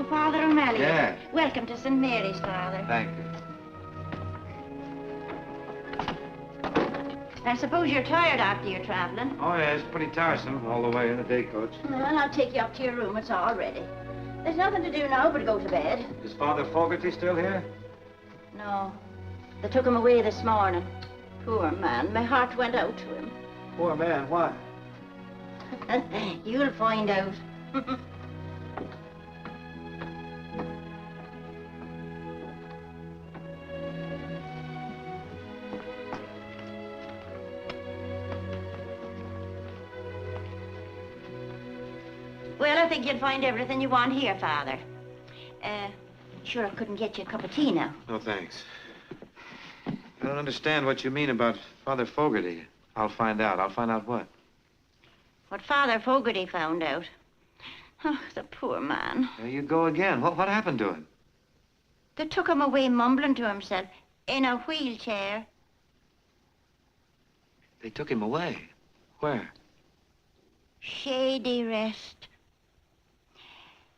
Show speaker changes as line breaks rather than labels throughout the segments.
Oh, Father O'Malley.
Yes.
Welcome to St. Mary's, Father.
Thank you.
I suppose you're tired after your traveling.
Oh, yeah, it's pretty tiresome all the way in the day coach.
Well, I'll take you up to your room. It's all ready. There's nothing to do now but go to bed.
Is Father Fogarty still here?
No. They took him away this morning. Poor man. My heart went out to him.
Poor man, why?
You'll find out. Well, I think you'll find everything you want here, Father. Sure I couldn't get you a cup of tea now.
No, thanks. I don't understand what you mean about Father Fogarty. I'll find out. I'll find out what?
What Father Fogarty found out. Oh, the poor man.
There you go again. What happened to him?
They took him away mumbling to himself in a wheelchair.
They took him away. Where?
Shady rest.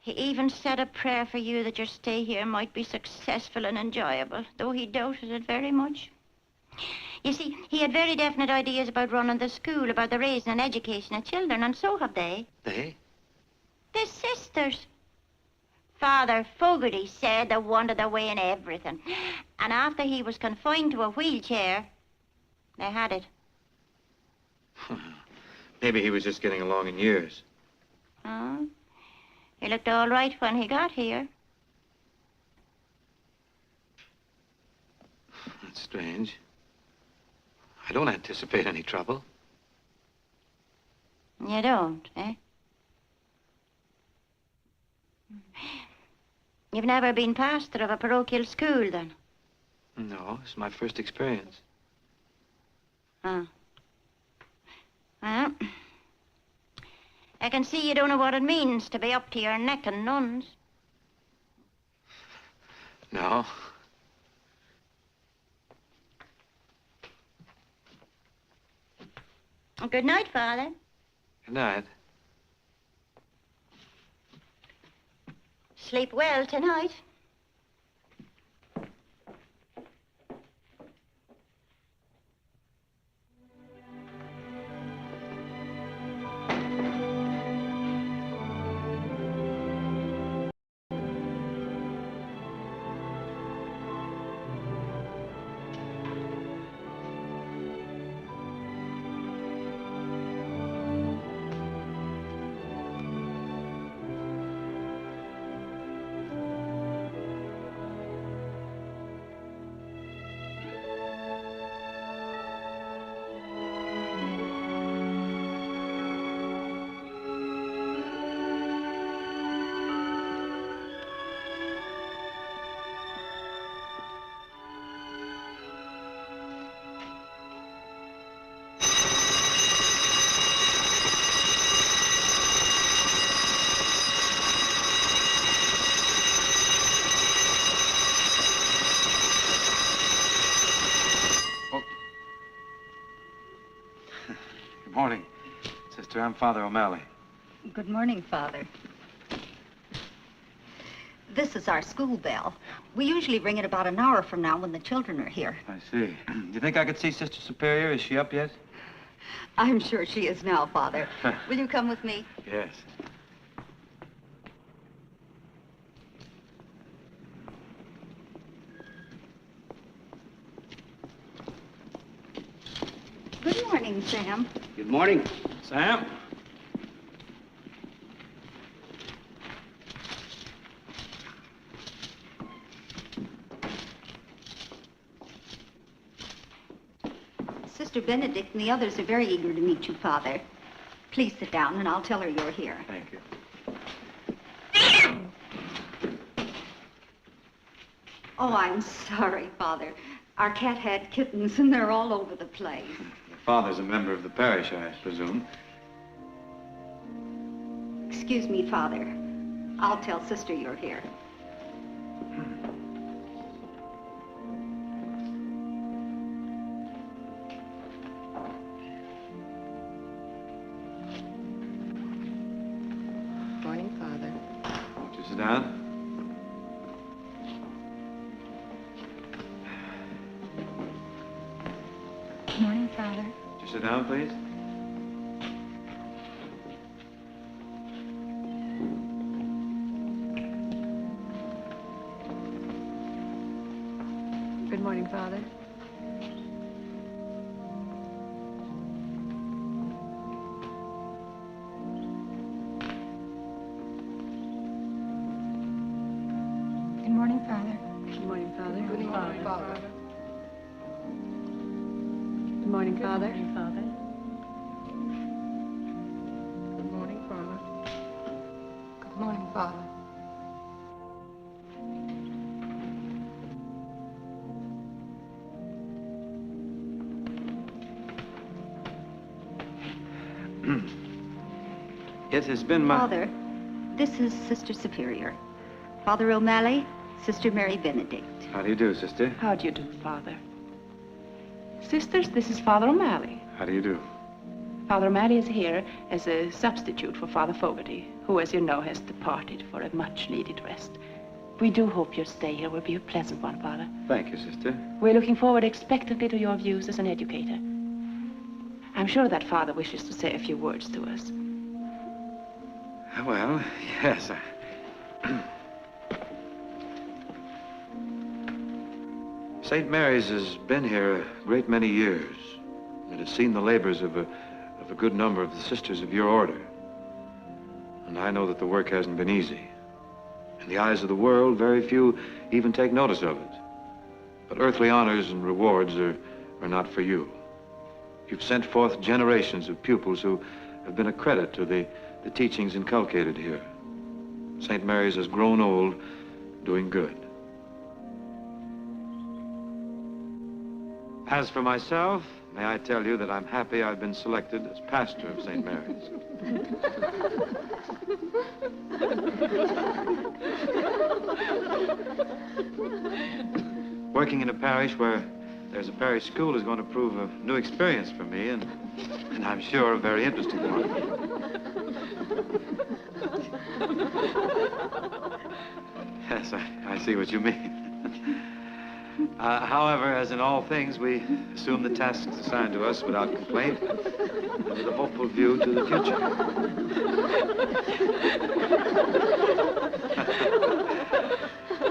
He even said a prayer for you that your stay here might be successful and enjoyable, though he doubted it very much. You see, he had very definite ideas about running the school, about the raising and education of children, and so have they.
They?
They're sisters. Father Fogarty said they wanted their way in everything. And after he was confined to a wheelchair, they had it.
Maybe he was just getting along in years.
Oh? He looked all right when he got here.
That's strange. I don't anticipate any trouble.
You don't, eh? You've never been pastor of a parochial school, then?
No, it's my first experience.
Oh. Well, I can see you don't know what it means to be up to your neck in nuns.
No.
Good night, Father.
Good night.
Sleep well tonight.
Morning, Sister. I'm Father O'Malley.
Good morning, Father. This is our school bell. We usually ring it about an hour from now when the children are here.
I see. Do you think I could see Sister Superior? Is she up yet?
I'm sure she is now, Father. Will you come with me?
Yes.
Good morning, Sam.
Good morning.
Sam?
Sister Benedict and the others are very eager to meet you, Father. Please sit down, and I'll tell her you're here.
Thank you.
Oh, I'm sorry, Father. Our cat had kittens, and they're all over the place.
Your father's a member of the parish, I presume.
Excuse me, Father. I'll tell Sister you're here.
Morning, Father.
Won't you sit down? Sit down, please.
Good morning, Father.
Good morning, Father.
Good morning, Father.
Good morning, Father.
Good morning, Father.
Good morning, Father. Good morning, Father.
It has been my...
Father, this is Sister Superior. Father O'Malley, Sister Mary Benedict.
How do you do, sister?
How do you do, Father? Sisters, this is Father O'Malley.
How do you do?
Father O'Malley is here as a substitute for Father Fogarty, who, as you know, has departed for a much-needed rest. We do hope your stay here will be a pleasant one, Father.
Thank you, sister.
We're looking forward expectantly to your views as an educator. I'm sure that Father wishes to say a few words to us.
Well, yes. St. Mary's has been here a great many years. It has seen the labors of a good number of the sisters of your order. And I know that the work hasn't been easy. In the eyes of the world, very few even take notice of it. But earthly honors and rewards are not for you. You've sent forth generations of pupils who have been a credit to the teachings inculcated here. St. Mary's has grown old, doing good. As for myself, may I tell you that I'm happy I've been selected as pastor of St. Mary's. Working in a parish where there's a parish school is going to prove a new experience for me, and I'm sure a very interesting one. Yes, I see what you mean. However, as in all things, we assume the tasks assigned to us without complaint and with a hopeful view to the future.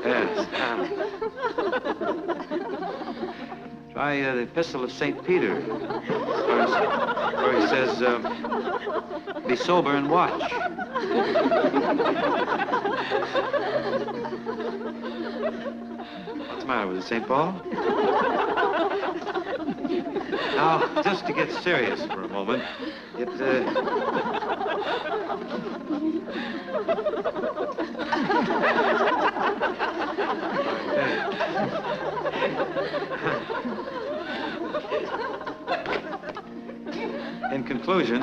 Yes. Try the Epistle of St. Peter, where he says, be sober and watch. What's the matter with it, St. Paul? Now, just to get serious for a moment, in conclusion,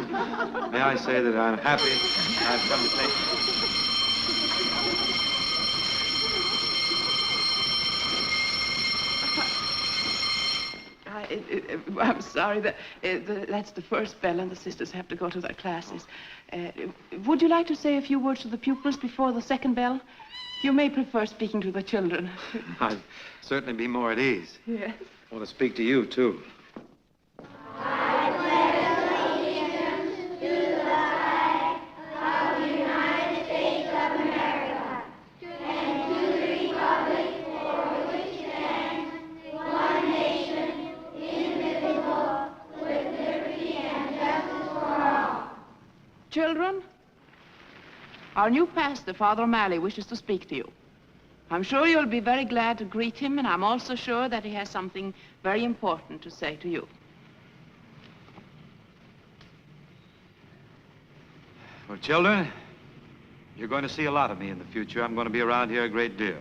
may I say that I'm happy I've come to take...
I'm sorry, that's the first bell and the sisters have to go to their classes. Would you like to say a few words to the pupils before the second bell? You may prefer speaking to the children.
I'd certainly be more at ease.
Yes.
I want to speak to you, too.
Children, our new pastor, Father O'Malley, wishes to speak to you. I'm sure you'll be very glad to greet him, and I'm also sure that he has something very important to say to you.
Well, children, you're going to see a lot of me in the future. I'm going to be around here a great deal.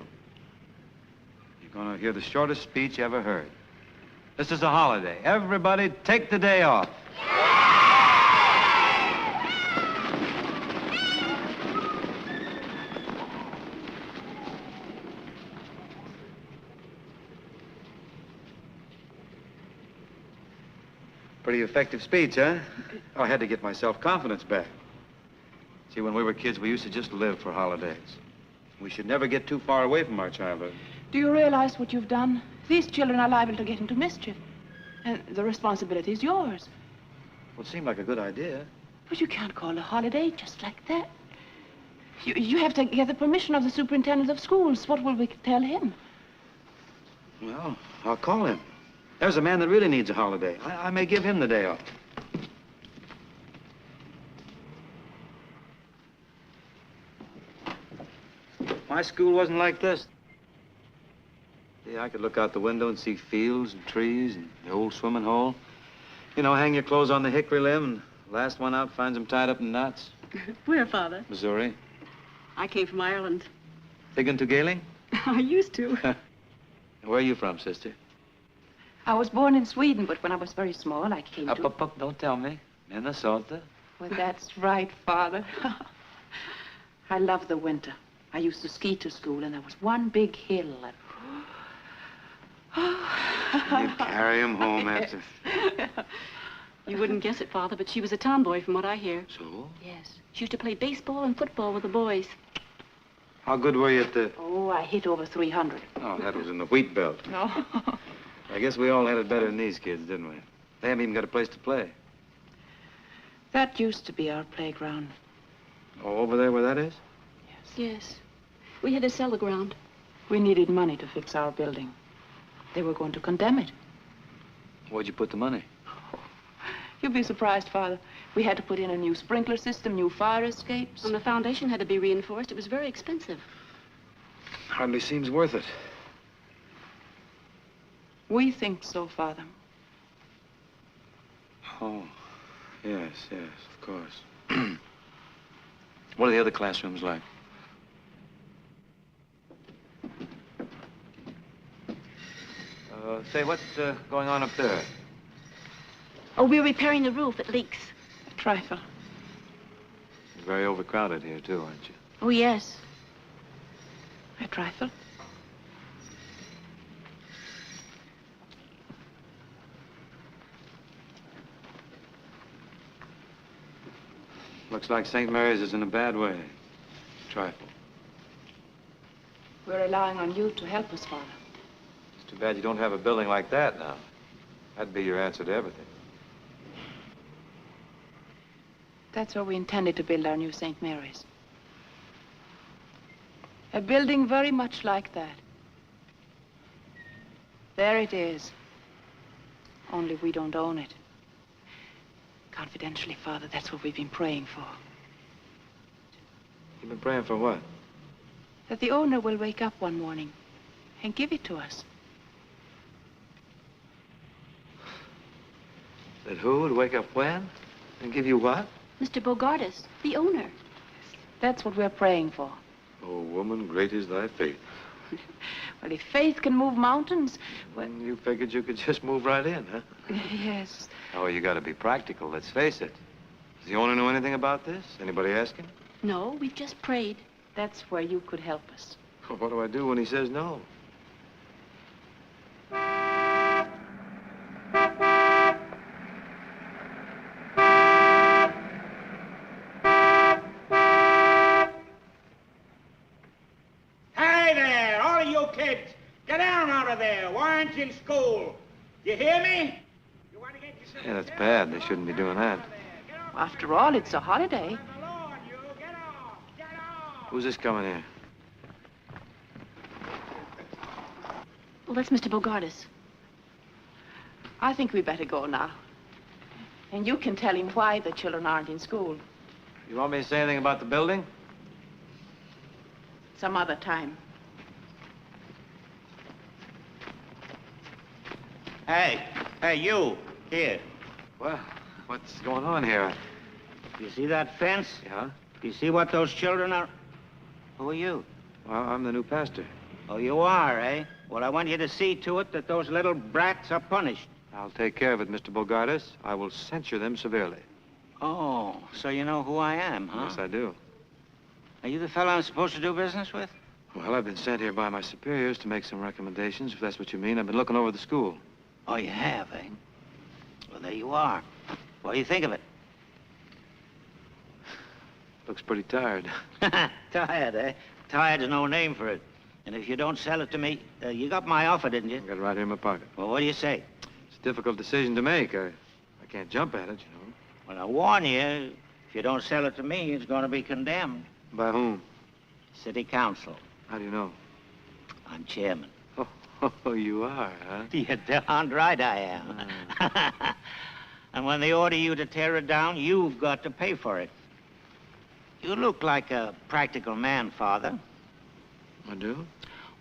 You're going to hear the shortest speech ever heard. This is a holiday. Everybody take the day off. Pretty effective speech, huh? Oh, I had to get my self-confidence back. See, when we were kids, we used to just live for holidays. We should never get too far away from our childhood.
Do you realize what you've done? These children are liable to get into mischief, and the responsibility is yours.
Well, it seemed like a good idea.
But you can't call a holiday just like that. You have to get the permission of the superintendent of schools. What will we tell him?
Well, I'll call him. There's a man that really needs a holiday. I may give him the day off. My school wasn't like this. Yeah, I could look out the window and see fields and trees and the old swimming hole. You know, hang your clothes on the hickory limb and the last one out finds them tied up in knots.
Where, Father?
Missouri.
I came from Ireland.
Digging to Galing?
I used to.
Where are you from, sister?
I was born in Sweden, but when I was very small, I came to...
Up, don't tell me. Minnesota.
Well, that's right, Father. I love the winter. I used to ski to school, and there was one big hill.
You'd carry him home after.
You wouldn't guess it, Father, but she was a tomboy from what I hear.
So?
Yes. She used to play baseball and football with the boys.
How good were you at the...
Oh, I hit over 300.
Oh, that was in the wheat belt.
No.
I guess we all had it better than these kids, didn't we? They haven't even got a place to play.
That used to be our playground.
Oh, over there where that is?
Yes. We had to sell the ground.
We needed money to fix our building. They were going to condemn it.
Where'd you put the money?
You'll be surprised, Father. We had to put in a new sprinkler system, new fire escapes.
And the foundation had to be reinforced. It was very expensive.
Hardly seems worth it.
We think so, Father.
Oh, yes, of course. What are the other classrooms like? Say, what's going on up there?
Oh, we're repairing the roof. It leaks.
A trifle.
You're very overcrowded here, too, aren't you?
Oh, yes.
A trifle.
Looks like St. Mary's is in a bad way. Trifle.
We're relying on you to help us, Father.
It's too bad you don't have a building like that now. That'd be your answer to everything.
That's where we intended to build our new St. Mary's. A building very much like that. There it is. Only we don't own it. Confidentially, Father, that's what we've been praying for.
You've been praying for what?
That the owner will wake up one morning and give it to us.
That who would wake up when? And give you what?
Mr. Bogardus, the owner.
That's what we're praying for.
Oh, woman, great is thy faith.
Well, if faith can move mountains, well...
You figured you could just move right in, huh?
Yes.
Oh, you gotta be practical, let's face it. Does the owner know anything about this? Anybody ask him?
No, we've just prayed.
That's where you could help us.
Well, what do I do when he says no?
Hey there, all of you kids, get down out of there. Why aren't you in school? You hear me? You want to get yourself...
Yeah, that's bad. They shouldn't be doing that.
After all, it's a holiday.
Who's this coming here?
Well, that's Mr. Bogardus.
I think we better go now. And you can tell him why the children aren't in school.
You want me to say anything about the building?
Some other time.
Hey, you, here.
Well, what's going on here?
You see that fence?
Yeah?
You see what those children are? Who are you?
Well, I'm the new pastor.
Oh, you are, eh? Well, I want you to see to it that those little brats are punished.
I'll take care of it, Mr. Bogardus. I will censure them severely.
Oh, so you know who I am, huh?
Yes, I do.
Are you the fellow I'm supposed to do business with?
Well, I've been sent here by my superiors to make some recommendations, if that's what you mean. I've been looking over the school.
Oh, you have, eh? Well, there you are. What do you think of it?
Looks pretty tired.
Tired, eh? Tired's no name for it. And if you don't sell it to me, you got my offer, didn't you?
I got it right here in my pocket.
Well, what do you say?
It's a difficult decision to make. I can't jump at it, you know.
Well, I warn you, if you don't sell it to me, it's going to be condemned.
By whom?
City Council.
How do you know?
I'm chairman.
Oh, you are, huh?
You're darned right I am. And when they order you to tear it down, you've got to pay for it. You look like a practical man, Father.
I do?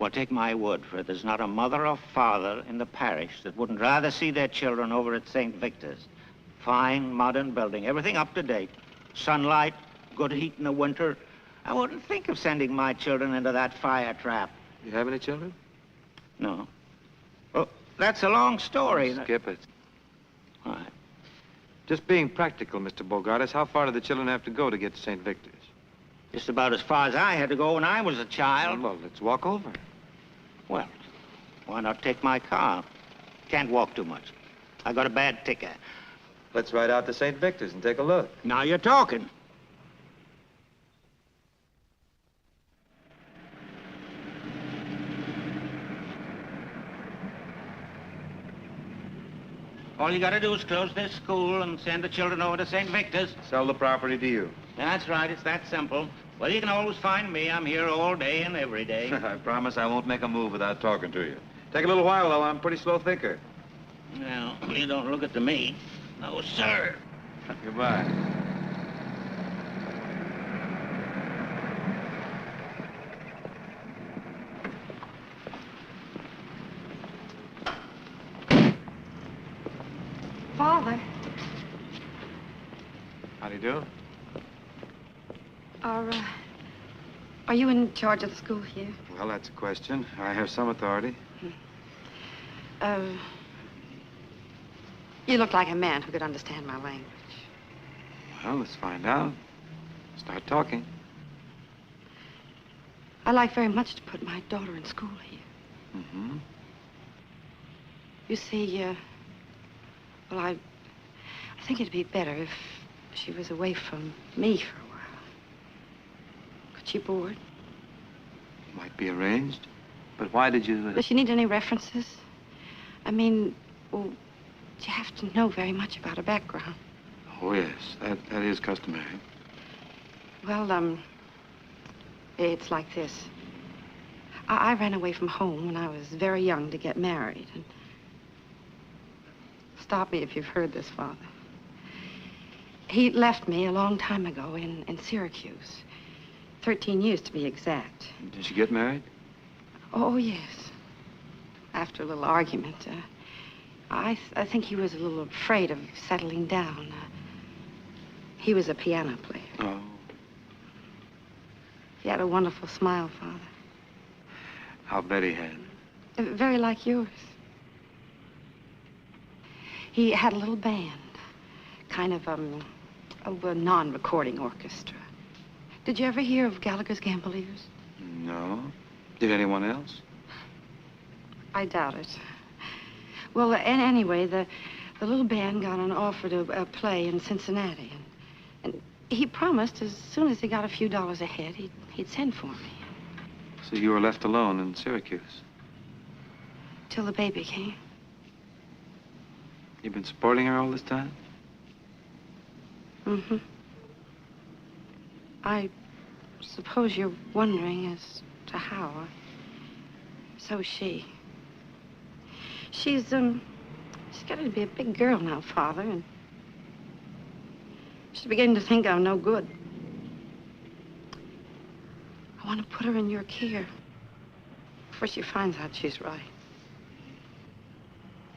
Well, take my word for it. There's not a mother or father in the parish that wouldn't rather see their children over at St. Victor's. Fine, modern building, everything up to date. Sunlight, good heat in the winter. I wouldn't think of sending my children into that fire trap.
You have any children?
No. Well, that's a long story.
Skip it.
All right.
Just being practical, Mr. Bogardus, how far do the children have to go to get to St. Victor's?
Just about as far as I had to go when I was a child.
Well, let's walk over.
Well, why not take my car? Can't walk too much. I got a bad ticker.
Let's ride out to St. Victor's and take a look.
Now you're talking. All you gotta do is close this school and send the children over to St. Victor's.
Sell the property to you.
That's right, it's that simple. Well, you can always find me. I'm here all day and every day.
I promise I won't make a move without talking to you. Take a little while, though. I'm a pretty slow thinker.
Well, you don't look it to me. No, sir.
Goodbye.
Father,
How do you do?
are you in charge of the school here?
Well, that's a question. I have some authority.
You look like a man who could understand my language.
Well, let's find out. Start talking.
I'd like very much to put my daughter in school here.
Mm-hmm.
You see, well, I think it'd be better if she was away from me for a while. Could she board?
Might be arranged. But why did you...
Does she need any references? I mean, well, you have to know very much about her background.
Oh, yes. That is customary.
Well, it's like this. I ran away from home when I was very young to get married. And stop me if you've heard this, Father. He left me a long time ago in Syracuse. 13 years to be exact.
Did you get married?
Oh, yes. After a little argument. I think he was a little afraid of settling down. He was a piano player.
Oh.
He had a wonderful smile, Father.
How Betty had.
Very like yours. He had a little band, kind of a non-recording orchestra. Did you ever hear of Gallagher's Gamboleers?
No. Did anyone else?
I doubt it. Well, anyway, the little band got an offer to play in Cincinnati, and he promised as soon as he got a few dollars ahead, he'd send for me.
So you were left alone in Syracuse?
Till the baby came.
You've been supporting her all this time?
Mm-hmm. I suppose you're wondering as to how. So is she. She's getting to be a big girl now, Father, and she's beginning to think I'm no good. I want to put her in your care before she finds out she's right.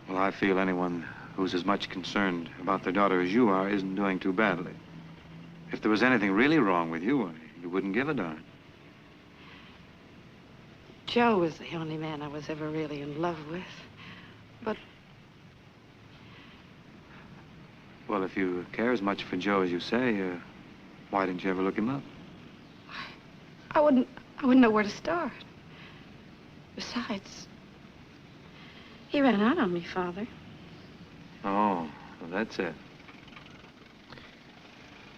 Well, I feel anyone who's as much concerned about their daughter as you are isn't doing too badly. If there was anything really wrong with you, you wouldn't give a darn.
Joe was the only man I was ever really in love with. But...
Well, if you care as much for Joe as you say, why didn't you ever look him up?
I wouldn't know where to start. Besides, he ran out on me, Father.
Oh, well, that's it.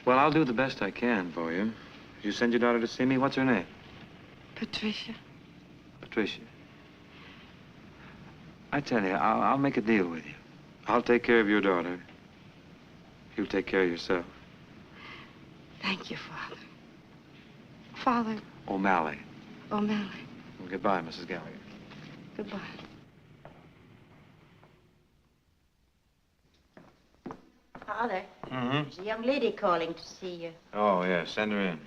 Well, I'll do the best I can for you. You send your daughter to see me. What's her name?
Patricia.
Patricia. I tell you, I'll make a deal with you. I'll take care of your daughter You take care of yourself.
Thank you, Father. Father
O'Malley.
O'Malley.
Well, goodbye, Mrs. Gallagher.
Goodbye.
Father,
Mm-hmm.
there's a young lady calling to see you.
Oh, yeah, send her in.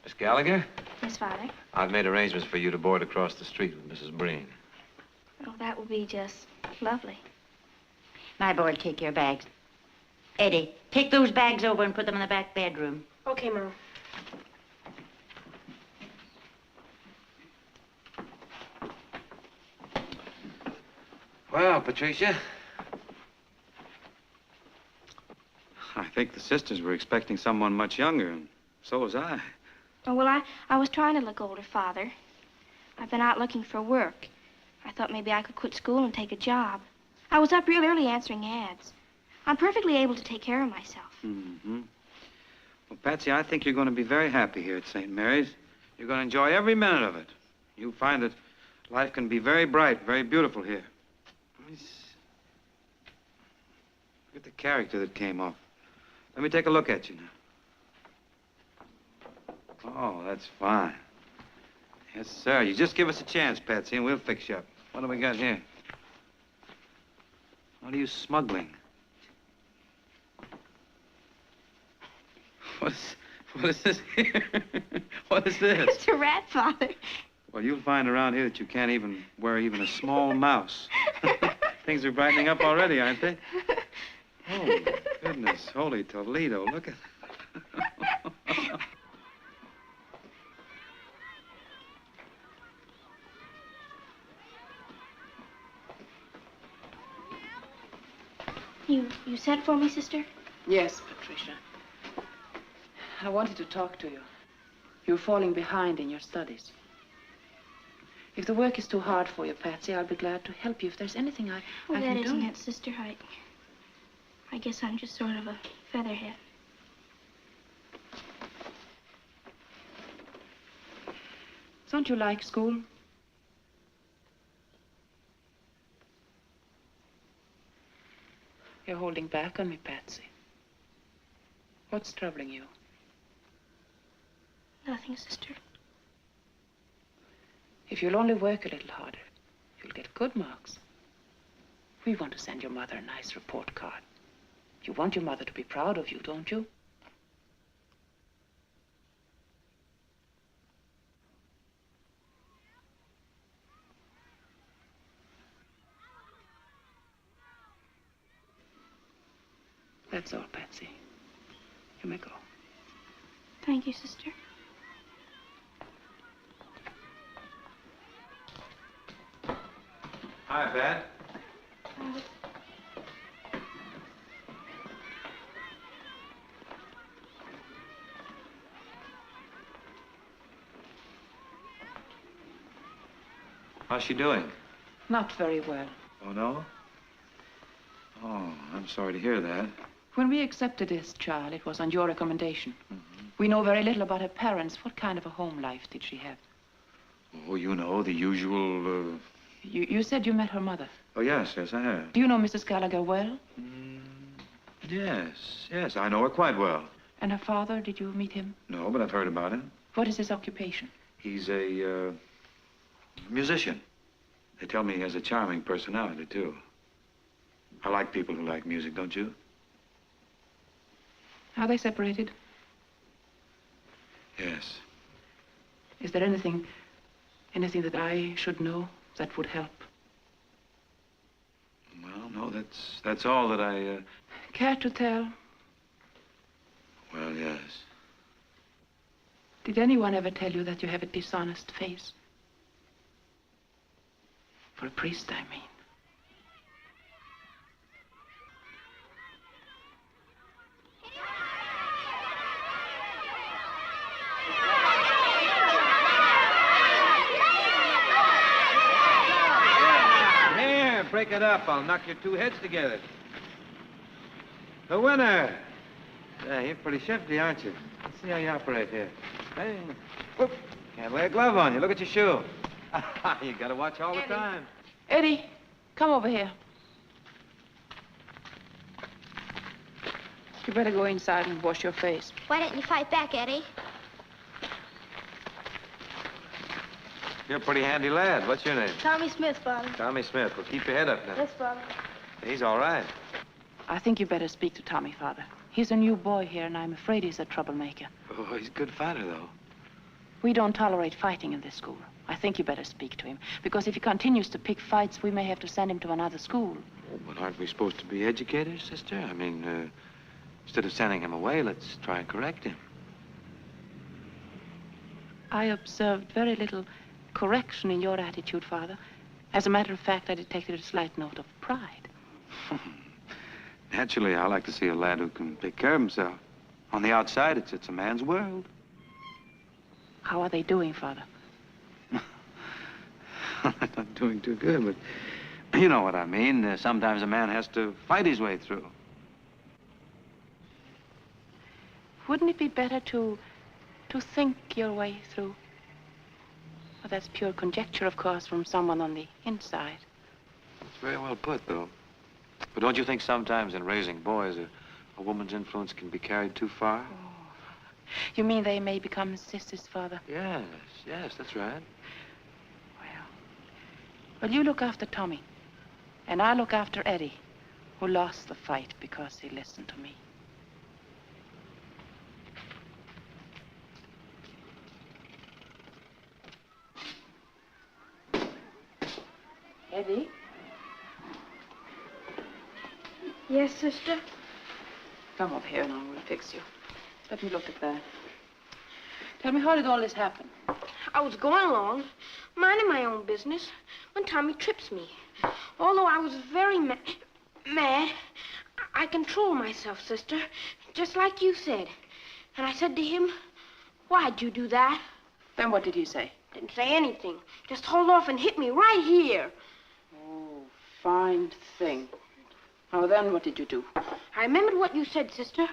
Miss Gallagher,
Yes, Father.
I've made arrangements for you to board across the street with Mrs. Breen.
Oh, that will be just lovely.
My boy will take your bags. Eddie, take those bags over and put them in the back bedroom.
Okay, Mom.
Well, Patricia, I think the sisters were expecting someone much younger, and so was I.
Oh, well, I was trying to look older, Father. I've been out looking for work. I thought maybe I could quit school and take a job. I was up real early answering ads. I'm perfectly able to take care of myself.
Mm-hmm. Well, Patsy, I think you're going to be very happy here at St. Mary's. You're going to enjoy every minute of it. You'll find that life can be very bright, very beautiful here. Look at the character that came off. Let me take a look at you now. Oh, that's fine. Yes, sir. You just give us a chance, Patsy, and we'll fix you up. What do we got here? What are you smuggling? What is this here? What is this?
It's a rat, Father.
Well, you'll find around here that you can't even wear even a small mouse. Things are brightening up already, aren't they? Oh, goodness. Holy Toledo. Look at
You sent for me, sister?
Yes, Patricia. I wanted to talk to you. You're falling behind in your studies. If the work is too hard for you, Patsy, I'll be glad to help you if there's anything I
Well,
can
that
do.
isn't it, sister. I guess I'm just sort of a featherhead.
Don't you like school? You're holding back on me, Patsy. What's troubling you?
Nothing, sister.
If you'll only work a little harder, you'll get good marks. We want to send your mother a nice report card. You want your mother to be proud of you, don't you? That's all, Patsy. You may go.
Thank you, sister.
Hi, Pat. How's she doing?
Not very well.
Oh, no? Oh, I'm sorry to hear that.
When we accepted this child, it was on your recommendation. We know very little about her parents. What kind of a home life did she have?
Oh, you know, the usual,
You said you met her mother.
Oh, yes, I have.
Do you know Mrs. Gallagher well?
Yes, I know her quite well.
And her father, did you meet him?
No, but I've heard about him.
What is his occupation?
He's a, musician. They tell me he has a charming personality, too. I like people who like music, don't you?
Are they separated?
Yes.
Is there anything that I should know that would help?
Well, no, that's all that I,
Care to tell?
Well, yes.
Did anyone ever tell you that you have a dishonest face? For a priest, I mean.
Here, break it up. I'll knock your two heads together. The winner. Yeah, you're pretty shifty, aren't you? Let's see how you operate here. Hey, whoop. Can't lay a glove on you. Look at your shoe. You gotta watch all the time.
Eddie, Come over here. You better go inside and wash your face.
Why don't you fight back, Eddie?
You're a pretty handy lad. What's your name?
Tommy Smith, Father.
Tommy Smith. Well, keep your head up now.
Yes, Father.
He's all right.
I think you better speak to Tommy, Father. He's a new boy here, and I'm afraid he's a troublemaker.
Oh, he's a good fighter, though.
We don't tolerate fighting in this school. I think you better speak to him, because if he continues to pick fights, we may have to send him to another school.
Oh, but aren't we supposed to be educators, sister? I mean, instead of sending him away, let's try and correct him.
I observed very little correction in your attitude, Father. As a matter of fact, I detected a slight note of pride.
Naturally, I like to see a lad who can take care of himself. On the outside, it's a man's world.
How are they doing, Father?
Not doing too good, but you know what I mean. Sometimes a man has to fight his way through.
Wouldn't it be better to think your way through? Well, that's pure conjecture, of course, from someone on the inside.
It's very well put, though. But don't you think sometimes in raising boys, a woman's influence can be carried too far?
Oh. You mean they may become sisters, Father?
Yes, that's right.
Well, you look after Tommy, and I'll look after Eddie, who lost the fight because he listened to me. Eddie?
Yes, sister?
Come over here and I will fix you. Let me look at that. Tell me, how did all this happen?
I was going along, minding my own business, when Tommy trips me. Although I was very mad, I control myself, sister, just like you said. And I said to him, "Why'd you do that?"
Then what did he say?
Didn't say anything. Just hauled off and hit me right here.
Oh, fine thing. Now then, what did you do?
I remembered what you said, sister,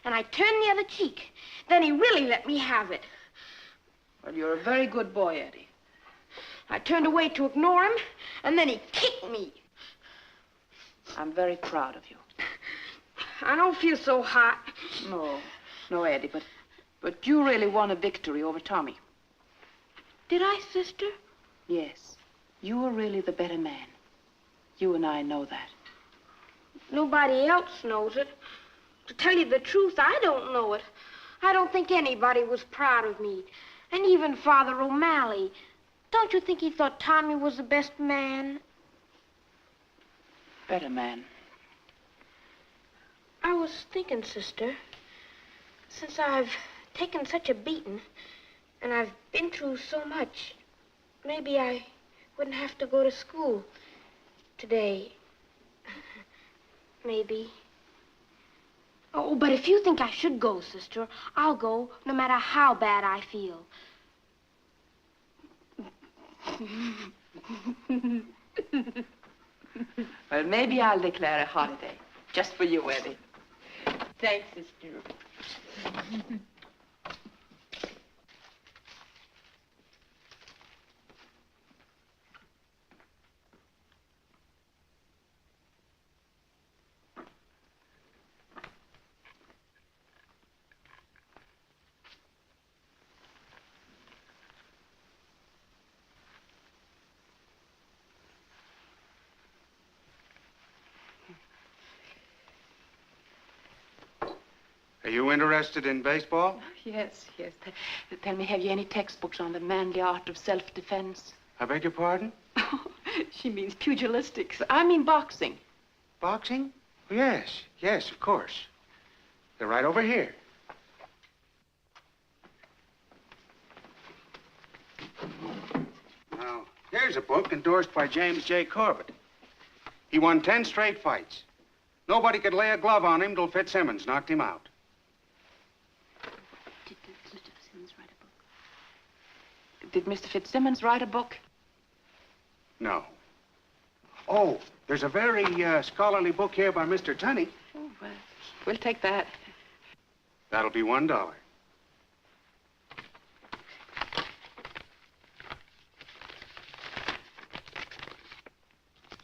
and I turned the other cheek. Then he really let me have it.
Well, you're a very good boy, Eddie.
I turned away to ignore him, and then he kicked me.
I'm very proud of you.
I don't feel so hot.
No, Eddie, but you really won a victory over Tommy.
Did I, sister?
Yes. You were really the better man. You and I know that.
Nobody else knows it. To tell you the truth, I don't know it. I don't think anybody was proud of me. And even Father O'Malley. Don't you think he thought Tommy was the best man?
Better man.
I was thinking, sister, since I've taken such a beating and I've been through so much, maybe I wouldn't have to go to school today. Maybe. Oh, but if you think I should go, sister, I'll go no matter how bad I feel.
Well, maybe I'll declare a holiday. Just for you, Eddie. Thanks, sister.
Are you interested in baseball?
Yes. Tell me, have you any textbooks on the manly art of self-defense?
I beg your pardon?
She means pugilistics. I mean boxing.
Boxing? Yes, of course. They're right over here. Now, here's a book endorsed by James J. Corbett. He won 10 straight fights. Nobody could lay a glove on him till Fitzsimmons knocked him out.
Did Mr. Fitzsimmons write a book?
No. Oh, there's a very scholarly book here by Mr. Tunney.
Oh, well, we'll take that.
That'll be $1.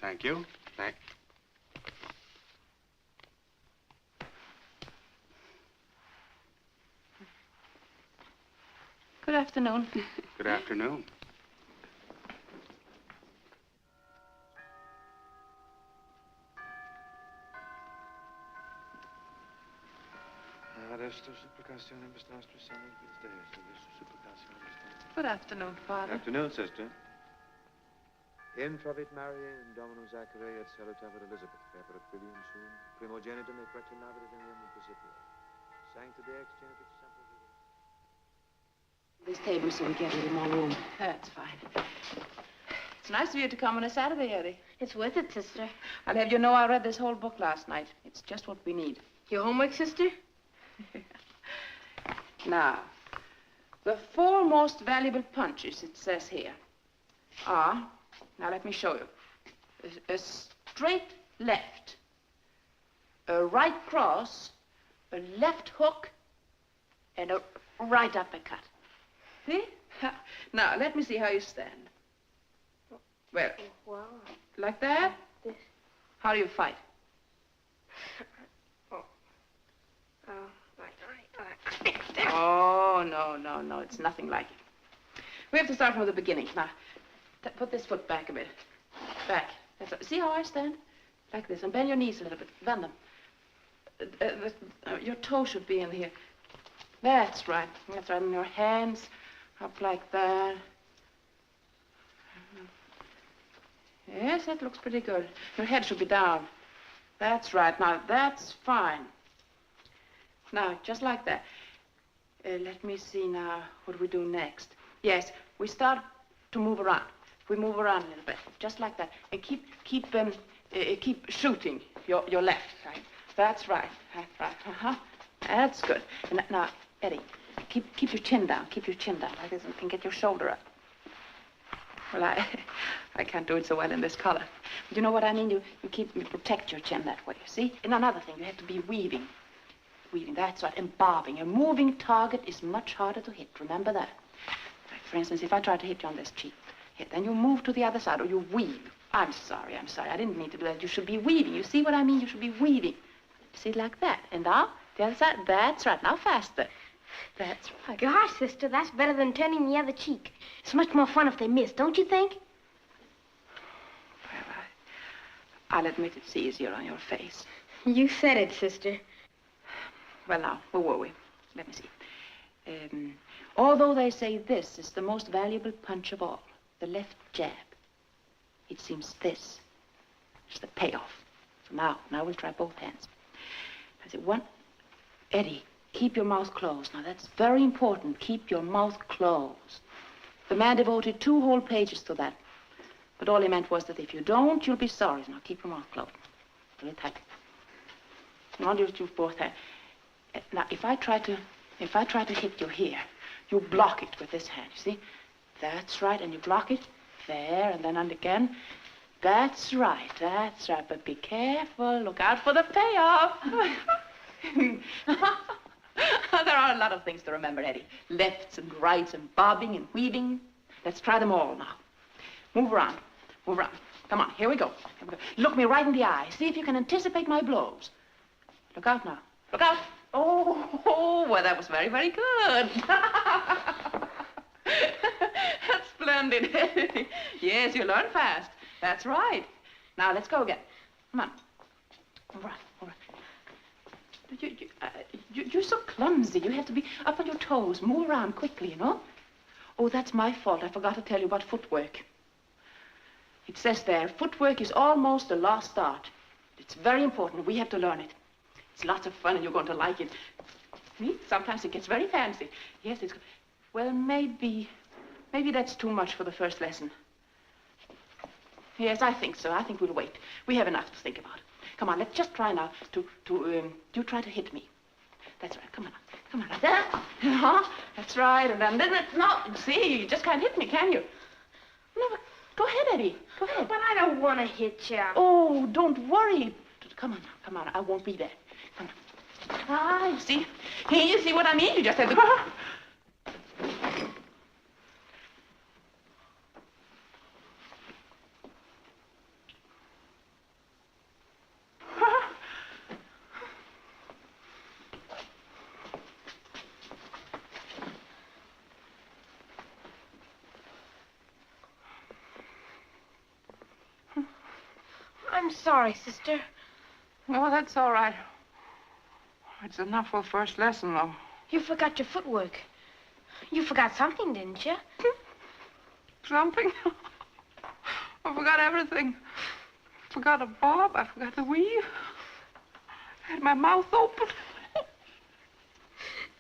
Thank you.
Good afternoon.
Good afternoon.
Good afternoon, Father.
Afternoon, sister. Intravit Maria in Dominum Zachary et salutavat Elizabeth, Peperat Filium sum, primogenitum et preternavitat in iam principio. Sancta Deus genitrix semper vivit.
This table so we get a little more room.
That's fine. It's nice of you to come on a Saturday, Eddie.
It's worth it, sister.
I'll have you know I read this whole book last night. It's just what we need.
Your homework, sister?
Now, the 4 most valuable punches, it says here, are, now let me show you, a straight left, a right cross, a left hook, and a right uppercut. See? Now, let me see how you stand. Well,
Wow.
like that?
This.
How do you fight? Oh, no, it's nothing like it. We have to start from the beginning. Now, put this foot back a bit. Back. See how I stand? Like this. And bend your knees a little bit. Bend them. Your toe should be in here. That's right. That's right. And your hands up like that. Yes, that looks pretty good. Your head should be down. That's right. Now, that's fine. Now, just like that. Let me see now. What do we do next? Yes, we start to move around. We move around a little bit, just like that. And keep shooting your left, right? That's right. That's right. Uh-huh. That's good. And now, Eddie, keep your chin down. Keep your chin down like this and get your shoulder up. Well, I can't do it so well in this color. But you know what I mean? You protect your chin that way, you see? And another thing, you have to be weaving. Weaving, that's right, and bobbing. A moving target is much harder to hit. Remember that. Like, for instance, if I try to hit you on this cheek, then you move to the other side, or you weave. I'm sorry. I didn't mean to do that. You should be weaving. You see what I mean? You should be weaving. See, like that. And now, the other side. That's right. Now, faster. That's right.
Gosh, sister, that's better than turning the other cheek. It's much more fun if they miss, don't you think?
Well, I'll admit it's easier on your face.
You said it, sister.
Well, now, where were we? Let me see. Although they say this is the most valuable punch of all, the left jab, it seems this is the payoff. So now we'll try both hands. I say, 1, Eddie, keep your mouth closed. Now, that's very important. Keep your mouth closed. The man devoted 2 whole pages to that. But all he meant was that if you don't, you'll be sorry. Now, keep your mouth closed. Very tight. Now, you do both hands. Now, if I try to hit you here, you block it with this hand, you see? That's right, and you block it. There, and then and again. That's right. But be careful. Look out for the payoff. There are a lot of things to remember, Eddie. Lefts and rights and bobbing and weaving. Let's try them all now. Move around. Come on, here we go. Look me right in the eye. See if you can anticipate my blows. Look out now. Look out. Oh, well, that was very, very good. That's splendid. Yes, you learn fast. That's right. Now, let's go again. Come on. All right. You're so clumsy. You have to be up on your toes. Move around quickly, you know? Oh, that's my fault. I forgot to tell you about footwork. It says there, footwork is almost a lost art. It's very important. We have to learn it. It's lots of fun, and you're going to like it. See? Sometimes it gets very fancy. Yes, it's... Well, maybe that's too much for the first lesson. Yes, I think so. I think we'll wait. We have enough to think about. Come on, let's just try now you try to hit me. That's right. Come on. Like that. Uh-huh. That's right. And then no, see, you just can't hit me, can you? No, but go ahead, Eddie. Go ahead.
But I don't want to hit you.
Oh, don't worry. Come on. I won't be there. Come on. You see? Here, you see what I mean? You just have to go.
I'm sorry, sister.
Oh, that's all right. It's enough for the first lesson, though.
You forgot your footwork. You forgot something, didn't you?
Something? I forgot everything. Forgot a bob. I forgot to weave. I had my mouth open.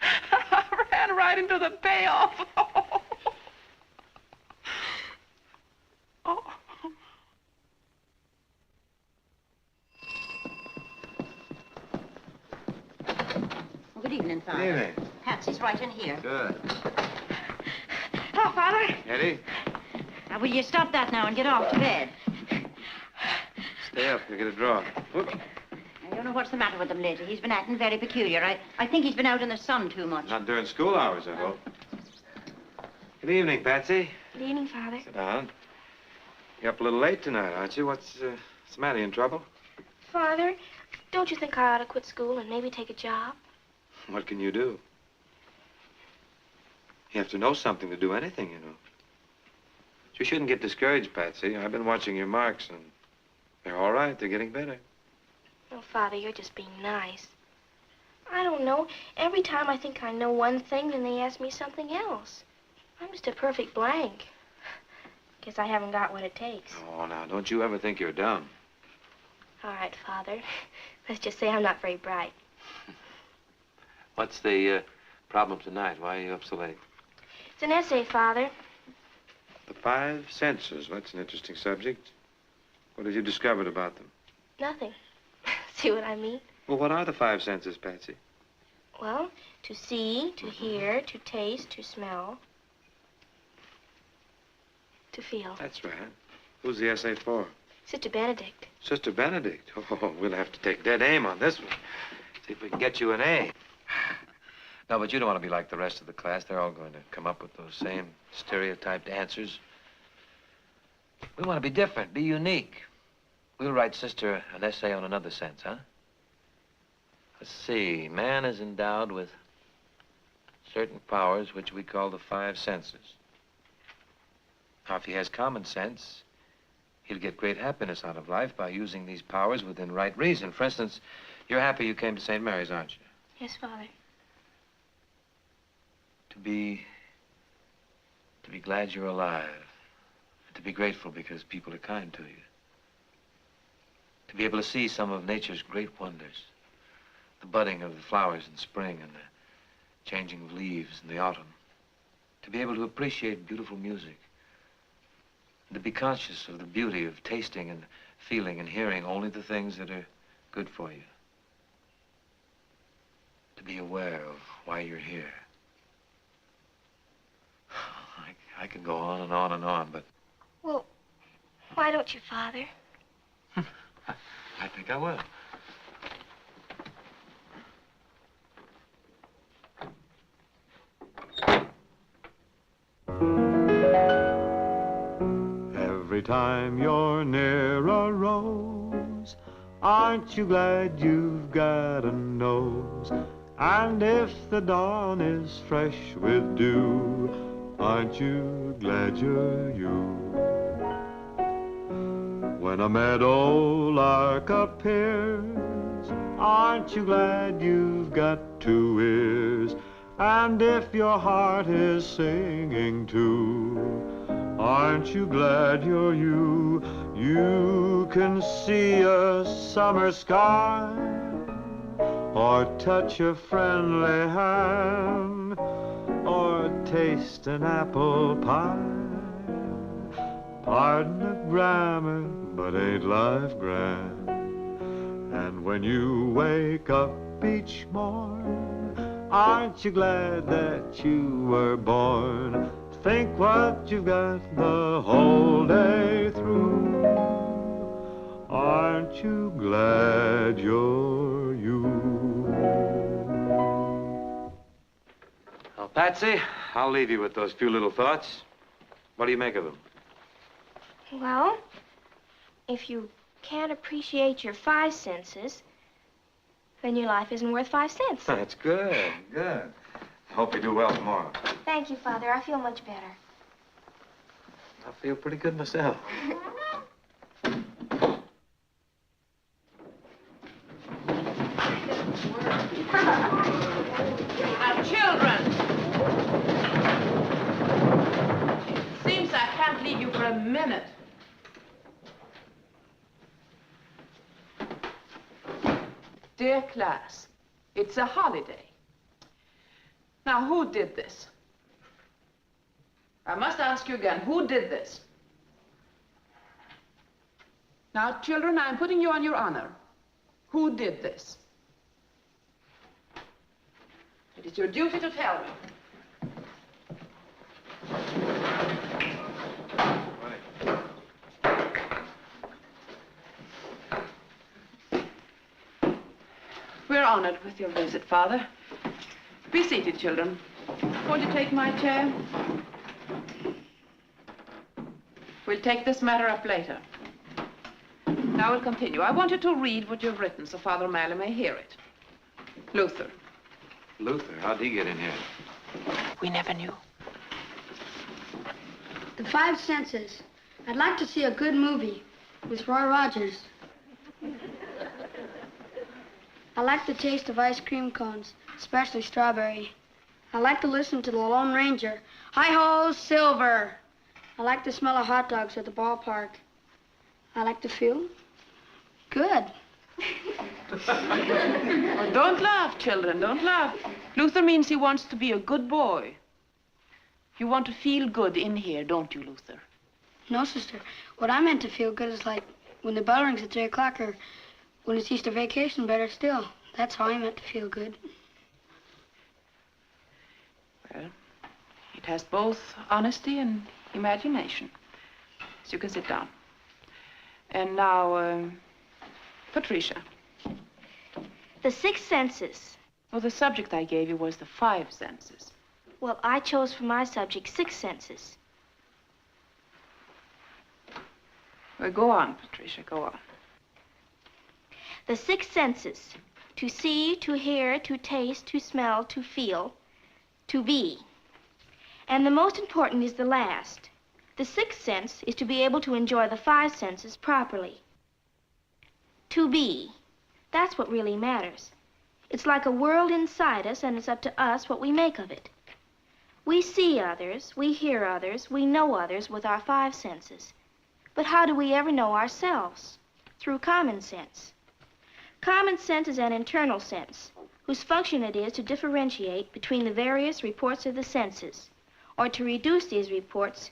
I ran right into the payoff. Oh.
Well, good evening, Father.
Good evening.
Patsy's right in here.
Good.
Hello, Father.
Eddie,
Now, will you stop that now and get off to bed?
stay up. You'll get a draw. Whoops.
I don't know what's the matter with him lately. He's been acting very peculiar. I think he's been out in the sun too much.
Not during school hours, I hope. Good evening, Patsy.
Good evening, Father.
Sit down. You're up a little late tonight, aren't you? What's the matter? You in trouble?
Father, don't you think I ought to quit school and maybe take a job?
What can you do? You have to know something to do anything, you know. But you shouldn't get discouraged, Patsy. I've been watching your marks, and they're all right. They're getting better.
Oh, Father, you're just being nice. I don't know. Every time I think I know one thing, then they ask me something else. I'm just a perfect blank. Guess I haven't got what it takes.
Oh, now, don't you ever think you're dumb.
All right, Father. Let's just say I'm not very bright.
What's the problem tonight? Why are you up so late?
It's an essay, Father.
The five senses. That's an interesting subject. What have you discovered about them?
Nothing. See what I mean?
Well, what are the five senses, Patsy?
Well, to see, to hear, to taste, to smell, to feel.
That's right. Who's the essay for?
Sister Benedict.
Sister Benedict. Oh, we'll have to take dead aim on this one. See if we can get you an A. No, but you don't want to be like the rest of the class. They're all going to come up with those same stereotyped answers. We want to be different, be unique. We'll write Sister an essay on another sense, huh? Let's see. Man is endowed with certain powers which we call the five senses. Now, if he has common sense, he'll get great happiness out of life by using these powers within right reason. For instance, you're happy you came to St. Mary's, aren't you?
Yes, Father.
To be glad you're alive. And to be grateful because people are kind to you. To be able to see some of nature's great wonders. The budding of the flowers in spring and the changing of leaves in the autumn. To be able to appreciate beautiful music. And to be conscious of the beauty of tasting and feeling and hearing only the things that are good for you. To be aware of why you're here. I could go on and on and on, but...
Well, why don't you, Father?
I think I will.
Every time you're near a rose, aren't you glad you've got a nose? And if the dawn is fresh with dew, aren't you glad you're you? When a meadow lark appears, aren't you glad you've got two ears? And if your heart is singing too, aren't you glad you're you? You can see a summer sky, or touch a friendly hand, or taste an apple pie. Pardon the grammar, but ain't life grand? And when you wake up each morn, aren't you glad that you were born? Think what you've got the whole day through. Aren't you glad you're you?
Well, Patsy, I'll leave you with those few little thoughts. What do you make of them?
Well, if you can't appreciate your five senses, then your life isn't worth 5 cents.
That's good, good. I hope you do well tomorrow.
Thank you, Father. I feel much better.
I feel pretty good myself.
Now, children. It seems I can't leave you for a minute. Dear class, it's a holiday. Now, who did this? I must ask you again, who did this? Now, children, I'm putting you on your honor. Who did this? It is your duty to tell me. We're honored with your visit, Father. Be seated, children. Won't you take my chair? We'll take this matter up later. Now we'll continue. I want you to read what you've written so Father O'Malley may hear it. Luther.
Luther, how'd he get in here?
We never knew.
The Five Senses. I'd like to see a good movie with Roy Rogers. I like the taste of ice cream cones, especially strawberry. I like to listen to the Lone Ranger. Hi-ho, Silver. I like the smell of hot dogs at the ballpark. I like to feel good.
Oh, don't laugh, children, don't laugh. Luther means he wants to be a good boy. You want to feel good in here, don't you, Luther?
No, sister. What I meant to feel good is like when the bell rings at 3 o'clock or when it's Easter vacation, better still. That's how I meant to feel good.
Well, it has both honesty and imagination. So you can sit down. And now, Patricia.
The 6 senses.
Well, the subject I gave you was the 5 senses.
Well, I chose for my subject 6 senses.
Well, go on, Patricia, go on.
The 6 senses. To see, to hear, to taste, to smell, to feel, to be. And the most important is the last. The 6th sense is to be able to enjoy the 5 senses properly. To be. That's what really matters. It's like a world inside us, and it's up to us what we make of it. We see others, we hear others, we know others with our 5 senses. But how do we ever know ourselves? Through common sense. Common sense is an internal sense, whose function it is to differentiate between the various reports of the senses, or to reduce these reports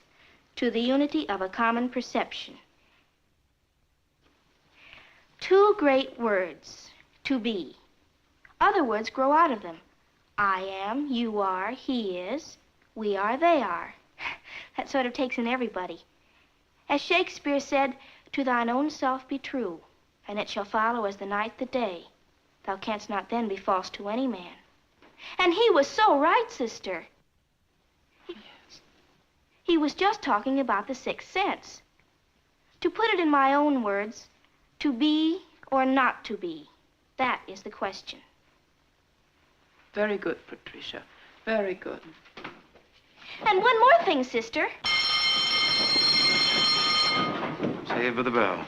to the unity of a common perception. 2 great words, to be. Other words grow out of them. I am, you are, he is, we are, they are. That sort of takes in everybody. As Shakespeare said, to thine own self be true, and it shall follow as the night the day. Thou canst not then be false to any man. And he was so right, sister. He was just talking about the 6th sense. To put it in my own words, to be or not to be, that is the question.
Very good, Patricia. Very good.
And one more thing, sister.
Save for the bell.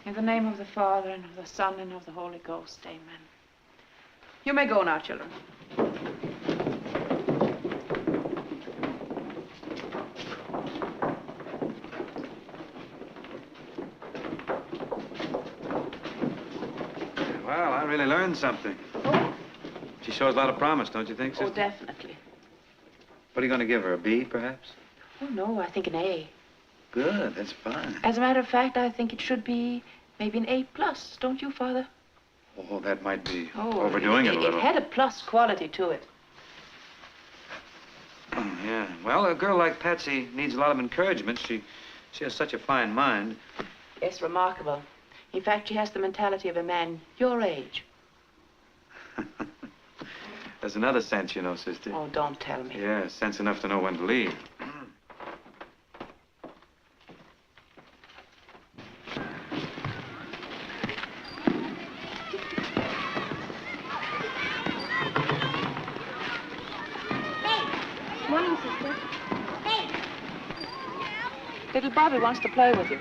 In the name of the Father, and of the Son, and of the Holy Ghost, amen. You may go now, children.
Well, I really learned something. She shows a lot of promise, don't you think, sister?
Oh, definitely.
What are you going to give her, a B, perhaps?
Oh, no, I think an A.
Good, that's fine.
As a matter of fact, I think it should be maybe an A+, don't you, Father?
Oh, that might be overdoing it a little.
It had a plus quality to it.
Yeah. Well, a girl like Patsy needs a lot of encouragement. She has such a fine mind.
Yes, remarkable. In fact, she has the mentality of a man your age.
There's another sense, you know, sister.
Oh, don't tell me.
Yeah, sense enough to know when to leave.
Morning, sister.
Little Bobby wants to play with you.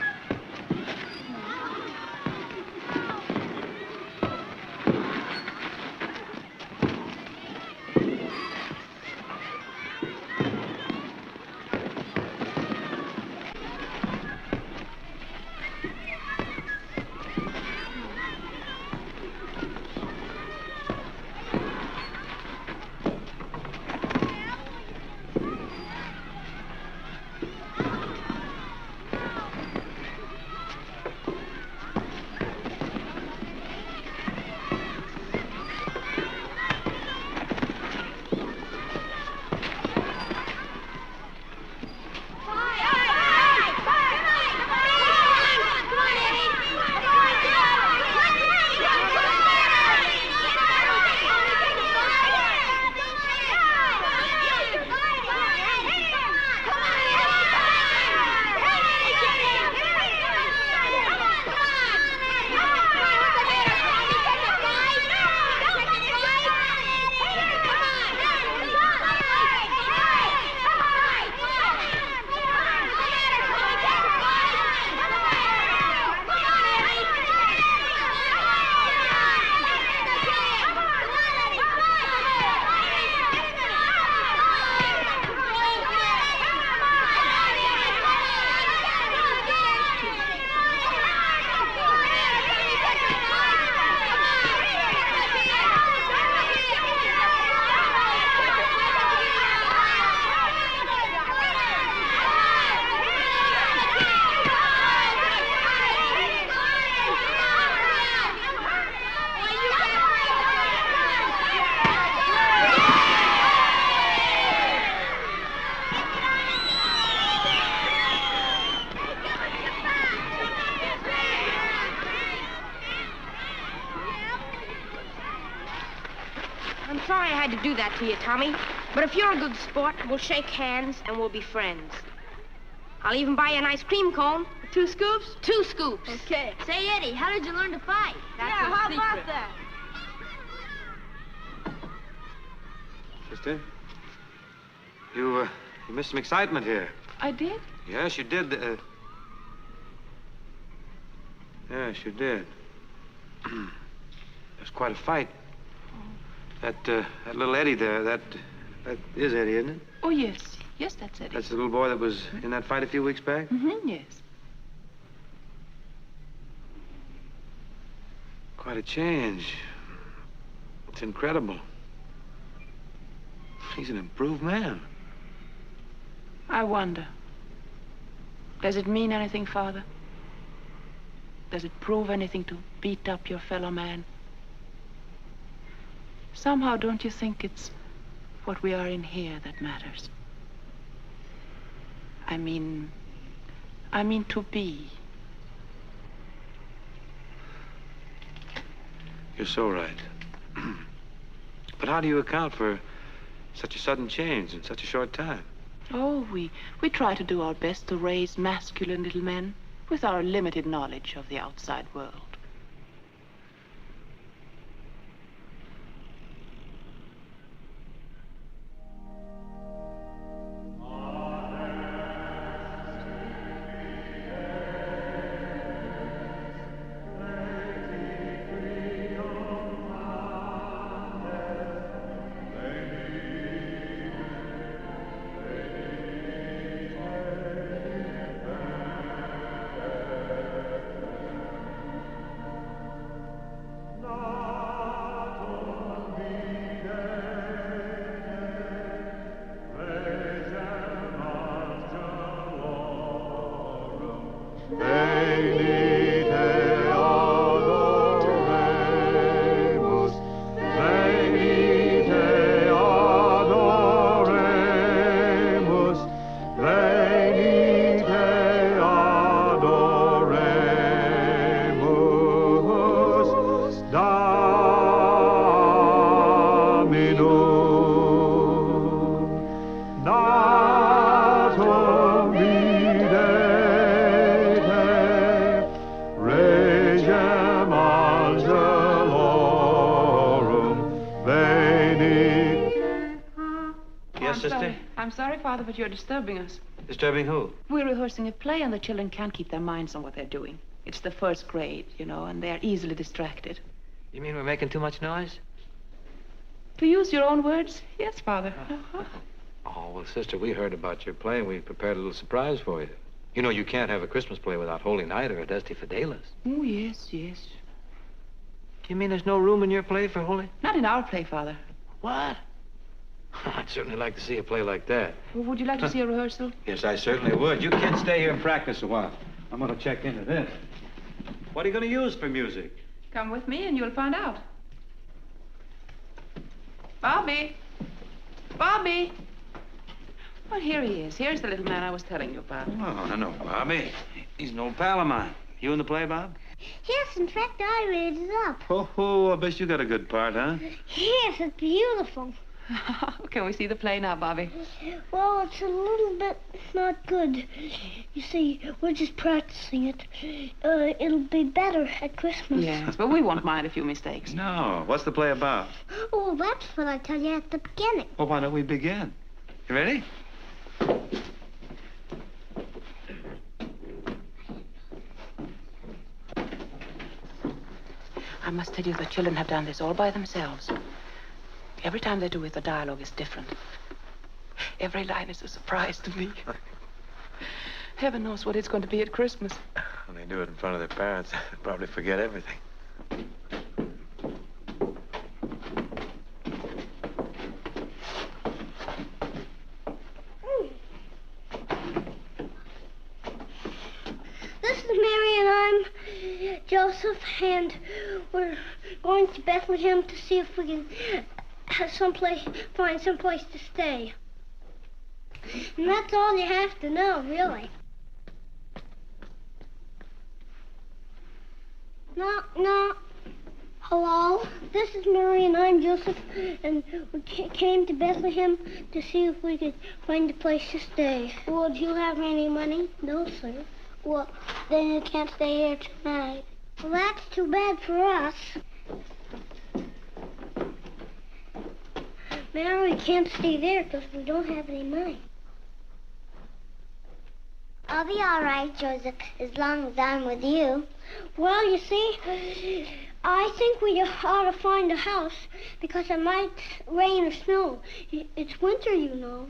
I'm sorry I had to do that to you, Tommy. But if you're a good sport, we'll shake hands and we'll be friends. I'll even buy you an ice cream cone.
2 scoops?
2 scoops.
Okay.
Say, Eddie, how did you learn to fight?
How about that?
Sister, you missed some excitement here.
I did?
Yes, you did. Yes, you did. There's quite a fight. That little Eddie there, that is Eddie, isn't it?
Oh, yes. Yes, that's Eddie.
That's the little boy that was in that fight a few weeks back?
Mm-hmm, yes.
Quite a change. It's incredible. He's an improved man.
I wonder. Does it mean anything, Father? Does it prove anything to beat up your fellow man? Somehow, don't you think it's what we are in here that matters? I mean to be.
You're so right. But how do you account for such a sudden change in such a short time?
Oh, we try to do our best to raise masculine little men with our limited knowledge of the outside world. But you're disturbing us.
Disturbing who?
We're rehearsing a play and the children can't keep their minds on what they're doing. It's the first grade, you know, and they're easily distracted.
You mean we're making too much noise?
To use your own words, yes, Father.
Oh, well, Sister, we heard about your play and we prepared a little surprise for you. You know, you can't have a Christmas play without Holy Night or a Dusty Fidelis.
Oh, yes, yes.
You mean there's no room in your play for Holy?
Not in our play, Father.
What? I'd certainly like to see a play like that.
Well, would you like to see a rehearsal?
Yes, I certainly would. You kids stay here and practice a while. I'm going to check into this. What are you going to use for music?
Come with me and you'll find out. Bobby! Bobby! Well, here he is. Here's the little man I was telling you about.
Oh, I know Bobby. He's an old pal of mine. You in the play, Bob?
Yes, in fact, I made it up.
Oh, I bet you got a good part, huh?
Yes, it's beautiful.
Can we see the play now, Bobby?
Well, it's a little bit not good. You see, we're just practicing it. It'll be better at Christmas.
Yes, but we won't mind a few mistakes.
No. What's the play about?
Oh, that's what I tell you at the beginning.
Well, why don't we begin? You ready?
I must tell you, the children have done this all by themselves. Every time they do it, the dialogue is different. Every line is a surprise to me. Heaven knows what it's going to be at Christmas.
When they do it in front of their parents, they'll probably forget everything.
This is Mary and I'm Joseph, and we're going to Bethlehem to see if we can find someplace to stay. And that's all you have to know, really. Knock, knock. Hello, this is Mary and I'm Joseph, and we came to Bethlehem to see if we could find a place to stay. Well, do you have any money? No, sir. Well, then you can't stay here tonight. Well, that's too bad for us. Mary can't stay there because we don't have any money.
I'll be all right, Joseph, as long as I'm with you.
Well, you see, I think we ought to find a house because it might rain or snow. It's winter, you know.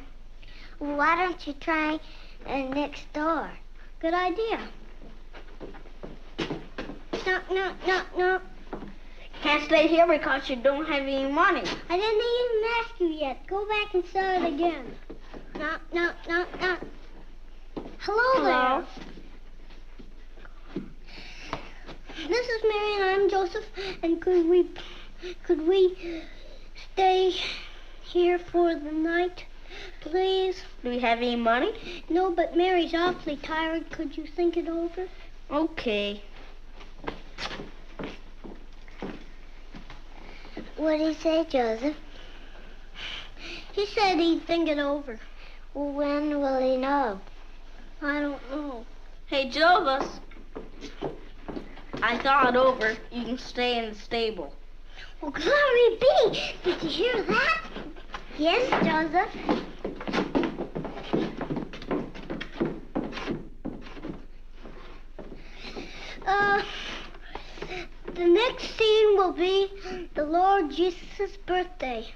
Well, why don't you try next door?
Good idea. Knock, knock, knock, knock.
Can't stay here because you don't have any money.
I didn't even ask you yet. Go back and start it again. Knock, knock, knock, knock. Hello there. This is Mary and I'm Joseph. And could we stay here for the night, please?
Do we have any money?
No, but Mary's awfully tired. Could you think it over?
Okay.
What did he say, Joseph?
He said he'd think it over.
Well, when will he know?
I don't know.
Hey, Joseph. I thought it over. You can stay in the stable.
Well, glory be! Did you hear that?
Yes, Joseph.
The next scene will be the Lord Jesus' birthday.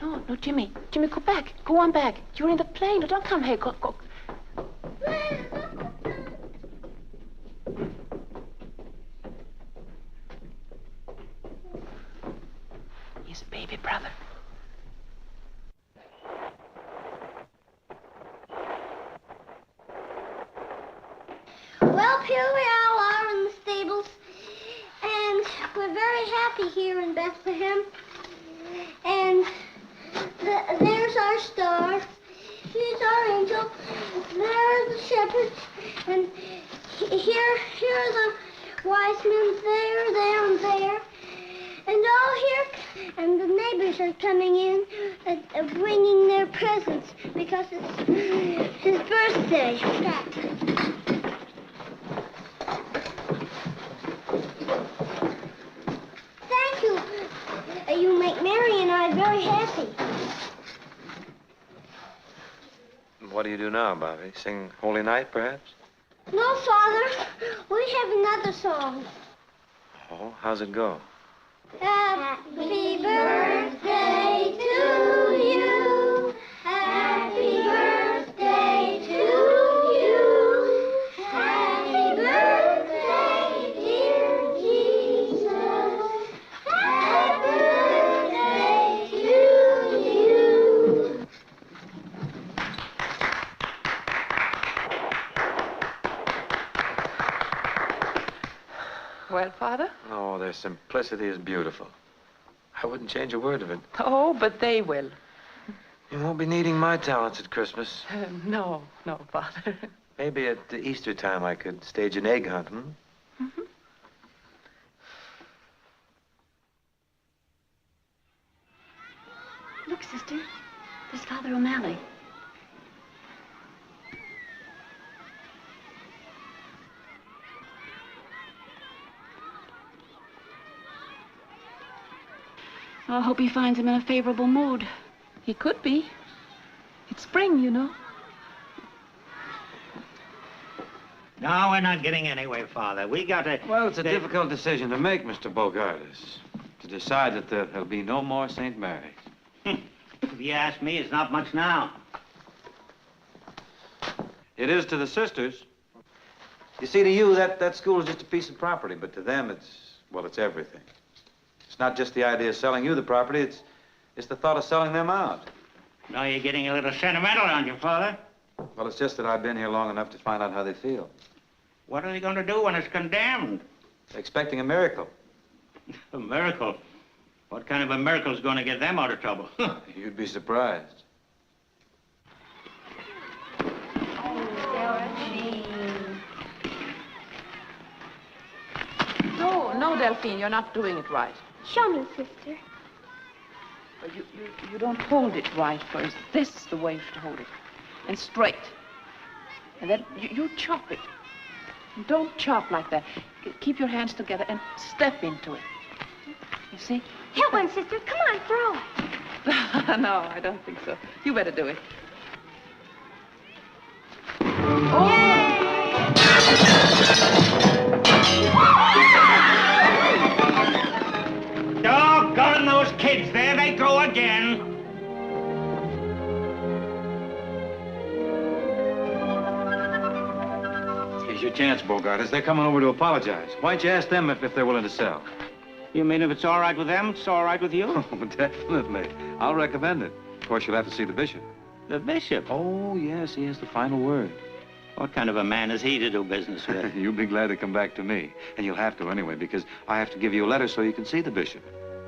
No, Jimmy. Jimmy, go back. Go on back. You're in the plane. No, don't come here. Go. He's a baby brother.
Well, here we all are in the stables, and we're very happy here in Bethlehem. And there's our star. Here's our angel. There are the shepherds. And here are the wise men there, and there. And all here, and the neighbors are coming in, bringing their presents because it's his birthday. Thank you. You make Mary and I very happy.
What do you do now, Bobby? Sing Holy Night, perhaps?
No, Father. We have another song.
Oh, how's it go?
Happy birthday to you. Happy birthday to you. Happy birthday, dear Jesus. Happy birthday to you.
Well, Father?
Oh, their simplicity is beautiful. I wouldn't change a word of it.
Oh, but they will.
You won't be needing my talents at Christmas.
No, Father.
Maybe at the Easter time I could stage an egg hunt,
Look, sister. There's Father O'Malley.
I hope he finds him in a favorable mood. He could be. It's spring, you know.
No, we're not getting anywhere, Father. We got to...
Well, it's a difficult decision to make, Mr. Bogardus. To decide that there'll be no more St. Mary's.
If you ask me, it's not much now.
It is to the sisters. You see, to you, that school is just a piece of property, but to them, it's everything. It's not just the idea of selling you the property, it's the thought of selling them out.
Now you're getting a little sentimental, aren't you, Father?
Well, it's just that I've been here long enough to find out how they feel.
What are they going to do when it's condemned?
They're expecting a miracle.
A miracle? What kind of a miracle is going to get them out of trouble?
You'd be surprised.
No, Delphine, you're not doing it right.
Show me, sister.
Well, you don't hold it right first. This is the way to hold it. And straight. And then you chop it. And don't chop like that. Keep your hands together and step into it. You see?
Hit one, sister. Come on, throw it.
No, I don't think so. You better do it.
Doggone those kids. There they go again.
Here's your chance, Bogardus. They're coming over to apologize. Why don't you ask them if they're willing to sell?
You mean if it's all right with them, it's all right with you?
Oh, definitely. I'll recommend it. Of course, you'll have to see the bishop.
The bishop?
Oh, yes, he has the final word.
What kind of a man is he to do business with?
You'll be glad to come back to me. And you'll have to anyway, because I have to give you a letter so you can see the bishop.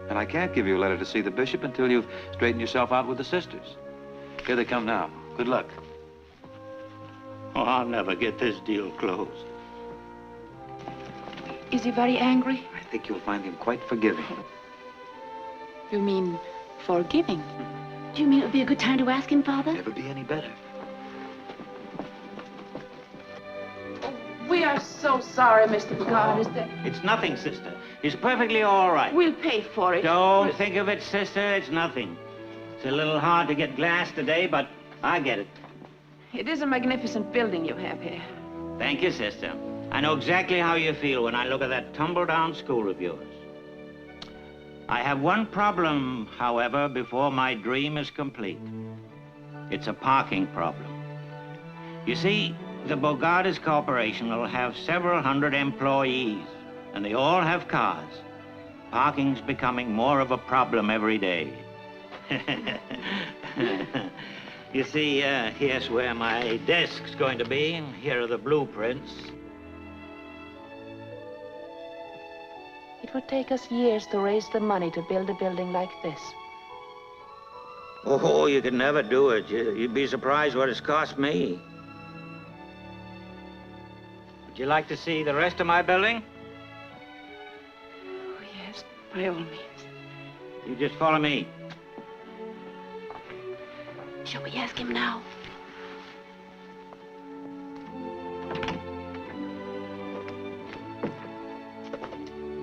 And I can't give you a letter to see the bishop until you've straightened yourself out with the sisters. Here they come now. Good luck.
Oh, I'll never get this deal closed.
Is he very angry?
I think you'll find him quite forgiving.
You mean forgiving?
Do you mean it would be a good time to ask him, Father?
Never be any better.
We are so sorry, Mr. Bogardus.
It's nothing, sister. He's perfectly all right.
We'll pay for it.
Don't think of it, sister. It's nothing. It's a little hard to get glass today, but I get it.
It is a magnificent building you have here.
Thank you, sister. I know exactly how you feel when I look at that tumble-down school of yours. I have one problem, however, before my dream is complete. It's a parking problem. You see, the Bogardus Corporation will have several hundred employees, and they all have cars. Parking's becoming more of a problem every day. You see, here's where my desk's going to be. Here are the blueprints.
It would take us years to raise the money to build a building like this.
Oh, you could never do it. You'd be surprised what it's cost me. Would you like to see the rest of my building?
Oh, yes, by all means.
You just follow me.
Shall we ask him now?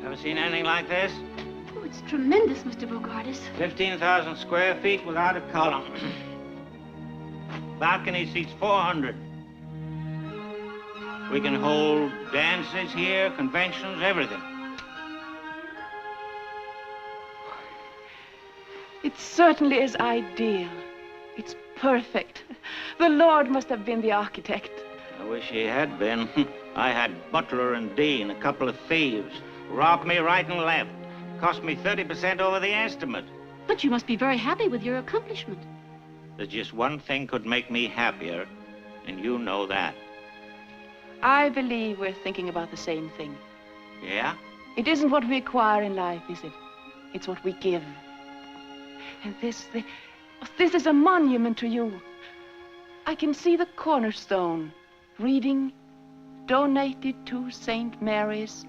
Ever seen anything like this?
Oh, it's tremendous, Mr. Bogardus.
15,000 square feet without a column. Balcony seats 400. We can hold dances here, conventions, everything.
It certainly is ideal. It's perfect. The Lord must have been the architect.
I wish he had been. I had Butler and Dean, a couple of thieves. Robbed me right and left. Cost me 30% over the estimate.
But you must be very happy with your accomplishment.
There's just one thing could make me happier, and you know that.
I believe we're thinking about the same thing.
Yeah?
It isn't what we acquire in life, is it? It's what we give. And this is a monument to you. I can see the cornerstone reading, donated to St. Mary's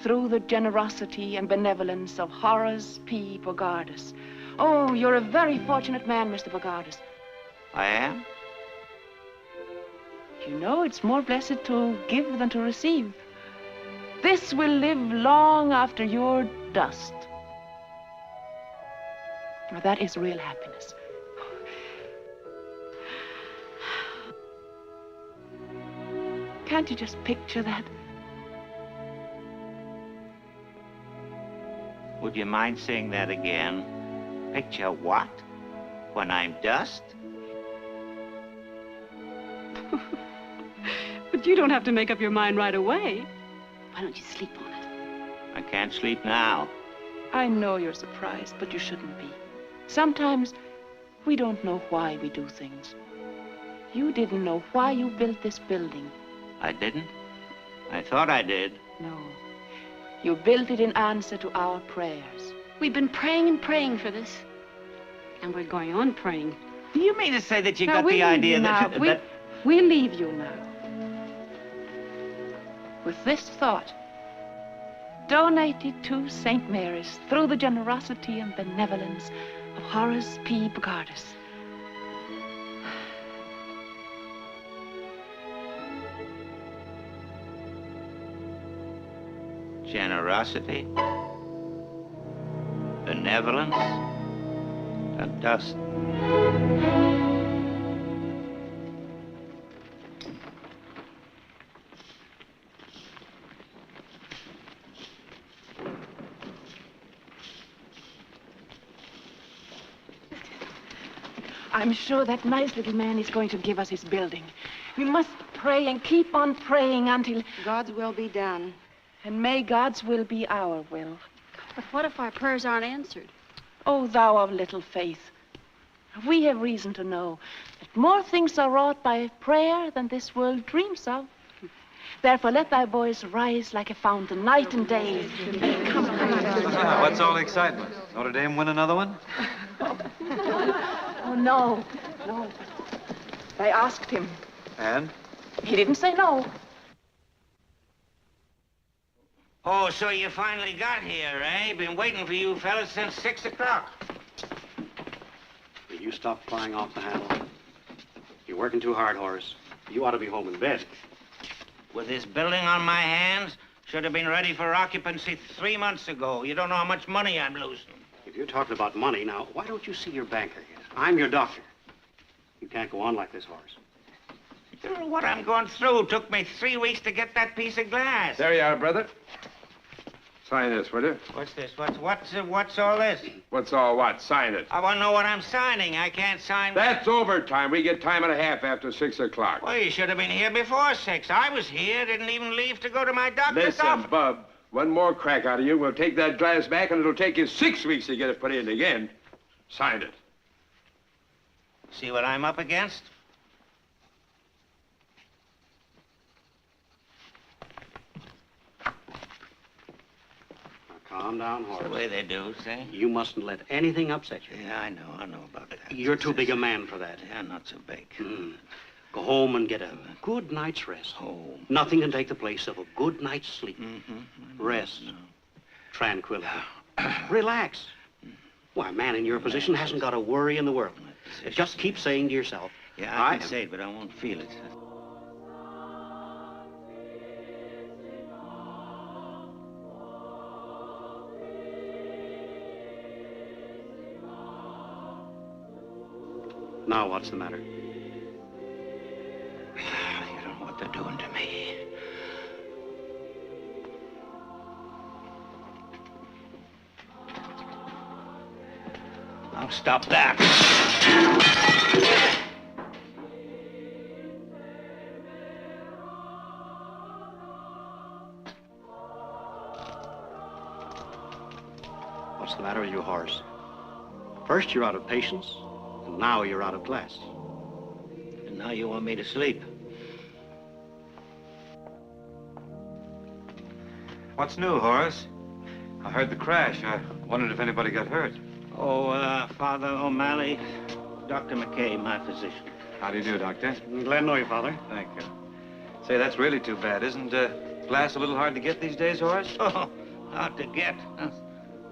through the generosity and benevolence of Horace P. Bogardus. Oh, you're a very fortunate man, Mr. Bogardus.
I am?
You know, it's more blessed to give than to receive. This will live long after you're dust. Now, that is real happiness. Can't you just picture that?
Would you mind saying that again? Picture what? When I'm dust?
But you don't have to make up your mind right away. Why don't you sleep on it?
I can't sleep now.
I know you're surprised, but you shouldn't be. Sometimes We don't know why we do things. You didn't know why you built this building.
I didn't? I thought I did.
No. You built it in answer to our prayers.
We've been praying and praying for this. And we're going on praying.
Do you mean to say that you
Now,
got
we'll
the
leave
idea
you now.
that...
We'll leave you now. With this thought, donated to St. Mary's through the generosity and benevolence of Horace P. Bogardus.
Generosity, benevolence, and dust.
I'm sure that nice little man is going to give us his building. We must pray and keep on praying until
God's will be done.
And may God's will be our will.
But what if our prayers aren't answered?
O thou of little faith, we have reason to know that more things are wrought by prayer than this world dreams of. Therefore, let thy voice rise like a fountain, night and day.
What's all the excitement? Notre Dame win another one?
Oh, no. I asked him.
And?
He didn't say no.
Oh, so you finally got here, eh? Been waiting for you fellas since 6 o'clock.
Will you stop flying off the handle? You're working too hard, Horace. You ought to be home in bed.
With this building on my hands, should have been ready for occupancy 3 months ago. You don't know how much money I'm losing.
If you're talking about money now, why don't you see your banker here? I'm your doctor. You can't go on like this, Horace.
You know what I'm going through. Took me 3 weeks to get that piece of glass.
There you are, brother. Sign this, will you?
What's this? What's all this?
What's all what? Sign it.
I want to know what I'm signing. I can't sign...
That's overtime. We get time and a half after 6 o'clock.
Well, you should have been here before 6. I was here. Didn't even leave to go to my doctor's
Listen,
office.
Bub, one more crack out of you. We'll take that glass back, and it'll take you 6 weeks to get it put in again. Sign it.
See what I'm up against?
Calm down, Horace.
That's the way they do, see?
You mustn't let anything upset you.
Yeah, I know about that.
You're too big a man for that.
Yeah, not so big.
Go home and get a good night's rest.
Home.
Nothing can take the place of a good night's sleep. Rest. Tranquility. Relax. Why, a man in your position hasn't got a worry in the world. Just keep saying to yourself,
yeah, I can say it, but I won't feel it.
Now what's the matter?
You don't know what they're doing to me. I'll stop that.
What's the matter with you, Horace? First you're out of patience, and now you're out of class.
And now you want me to sleep.
What's new, Horace? I heard the crash. I wondered if anybody got hurt.
Oh, Father O'Malley, Dr. McKay, my physician.
How do you do, Doctor?
I'm glad to know you, Father.
Thank you. Say, that's really too bad. Isn't glass a little hard to get these days, Horace?
Oh, hard to get.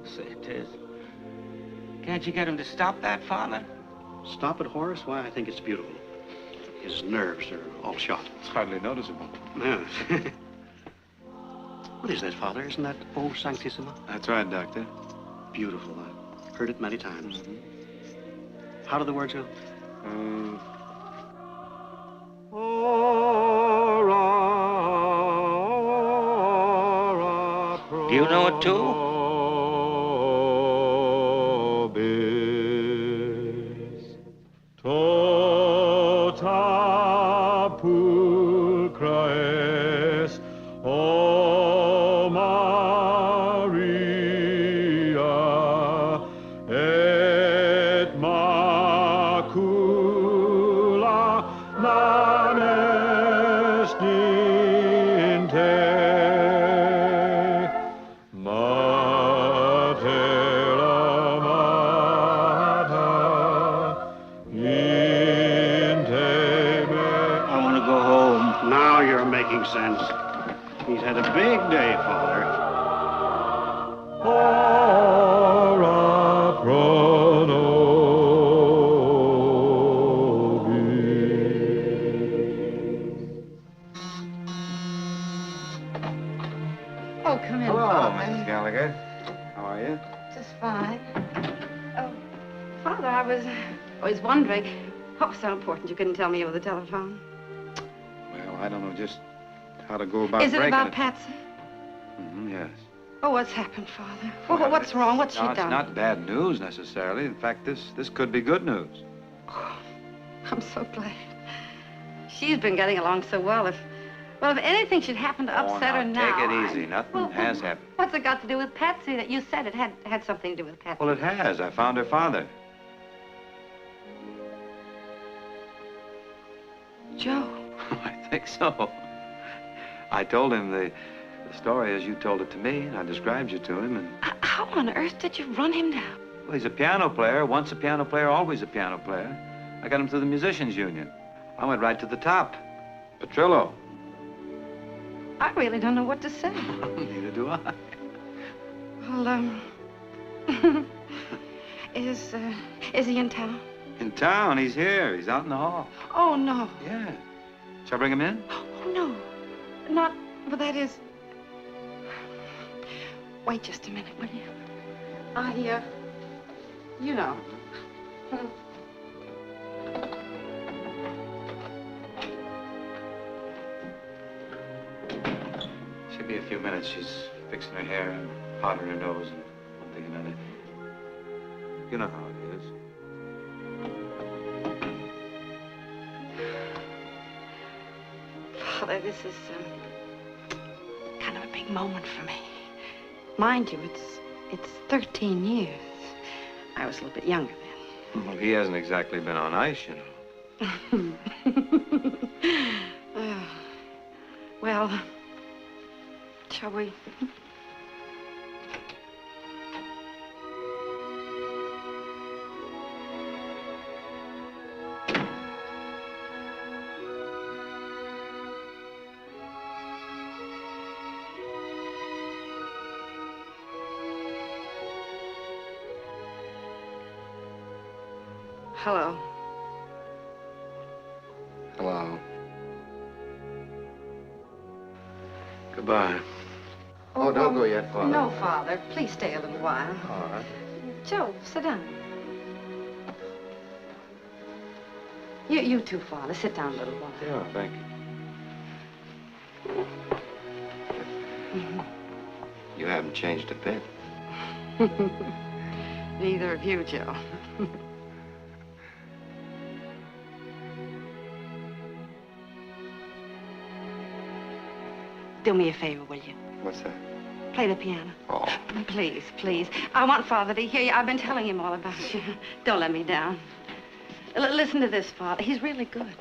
Say it is. Can't you get him to stop that, Father?
Stop it, Horace? Why, I think it's beautiful. His nerves are all shot.
It's hardly noticeable.
Yes. What is that, Father? Isn't that O Sanctissima?
That's right, Doctor.
Beautiful. I've heard it many times. How do the words go?
Do you know it, too?
Sense. He's had a big day, Father.
Ora pro
Oh, come in,
Hello,
Father.
Mrs. Gallagher. How are you?
Just fine. Oh, Father, I was wondering. What was so important you couldn't tell me over the telephone?
Well, I don't know just how to go about
Is it
breaking
about Patsy?
Yes.
Oh, what's happened, Father? Oh, what's wrong? What's she
No,
done?
it's not bad news, necessarily. In fact, this could be good news.
Oh, I'm so glad. She's been getting along so well. If anything should happen to upset her now...
Take it easy. Nothing has happened.
What's it got to do with Patsy that you said it had something to do with Patsy?
Well, it has. I found her father.
Joe.
I think so. I told him the story as you told it to me, and I described you to him, and...
How on earth did you run him down?
Well, he's a piano player. Once a piano player, always a piano player. I got him through the Musicians' Union. I went right to the top. Petrillo.
I really don't know what to say.
Neither do I.
Well, is he in town?
In town? He's here. He's out in the hall.
Oh, no.
Yeah. Shall I bring him in?
Oh, no. Not... Well, that is... Wait just a minute, will you? You know.
She'll be a few minutes. She's fixing her hair and powdering her nose and one thing and another. You know how it is.
Father, this is kind of a big moment for me. Mind you, it's 13 years. I was a little bit younger then.
Well, he hasn't exactly been on ice, you know.
Well, shall we? Hello.
Hello. Goodbye.
Oh,
don't go yet, Father.
No, Father. Please stay a little while.
All right.
Joe, sit down. You too, Father. Sit down a little while.
Yeah, thank you. You haven't changed a bit.
Neither of you, Joe. Do me a favor, will you?
What's that?
Play the piano.
Oh.
Please, please. I want Father to hear you. I've been telling him all about you. Don't let me down. Listen to this, Father. He's really good.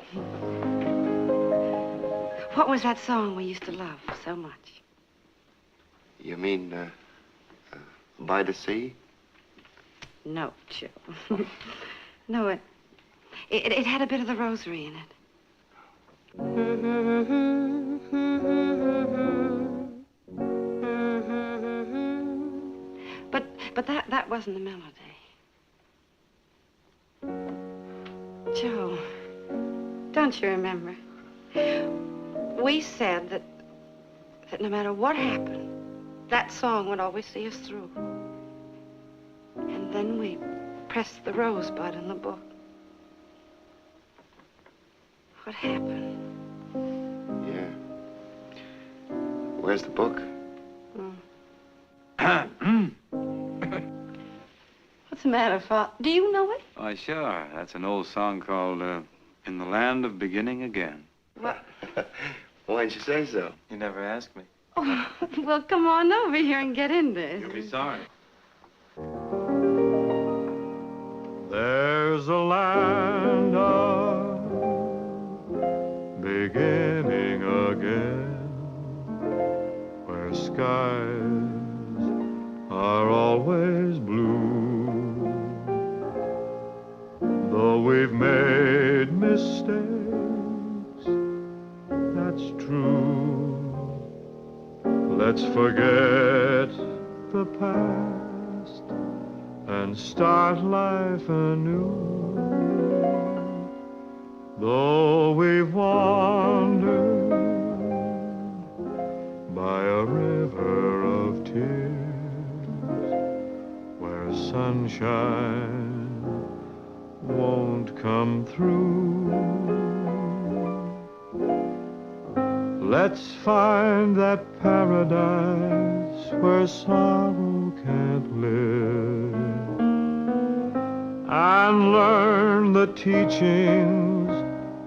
What was that song we used to love so much?
You mean, By the Sea?
No, Joe. No, it had a bit of the rosary in it. But that wasn't the melody. Joe, don't you remember? We said that no matter what happened, that song would always see us through. And then we pressed the rosebud in the book. What happened?
Yeah. Where's the book?
What's the matter, Father? Do you know it?
Why, sure. That's an old song called, In the Land of Beginning Again.
What?
Why didn't you say so? You never asked me.
Oh, well, come on over here and get in this.
You'll be sorry.
There's a land of beginning again, skies are always blue. Though we've made mistakes, that's true. Let's forget the past and start life anew. Though we've wandered by a river of tears where sunshine won't come through, let's find that paradise where sorrow can't live and learn the teachings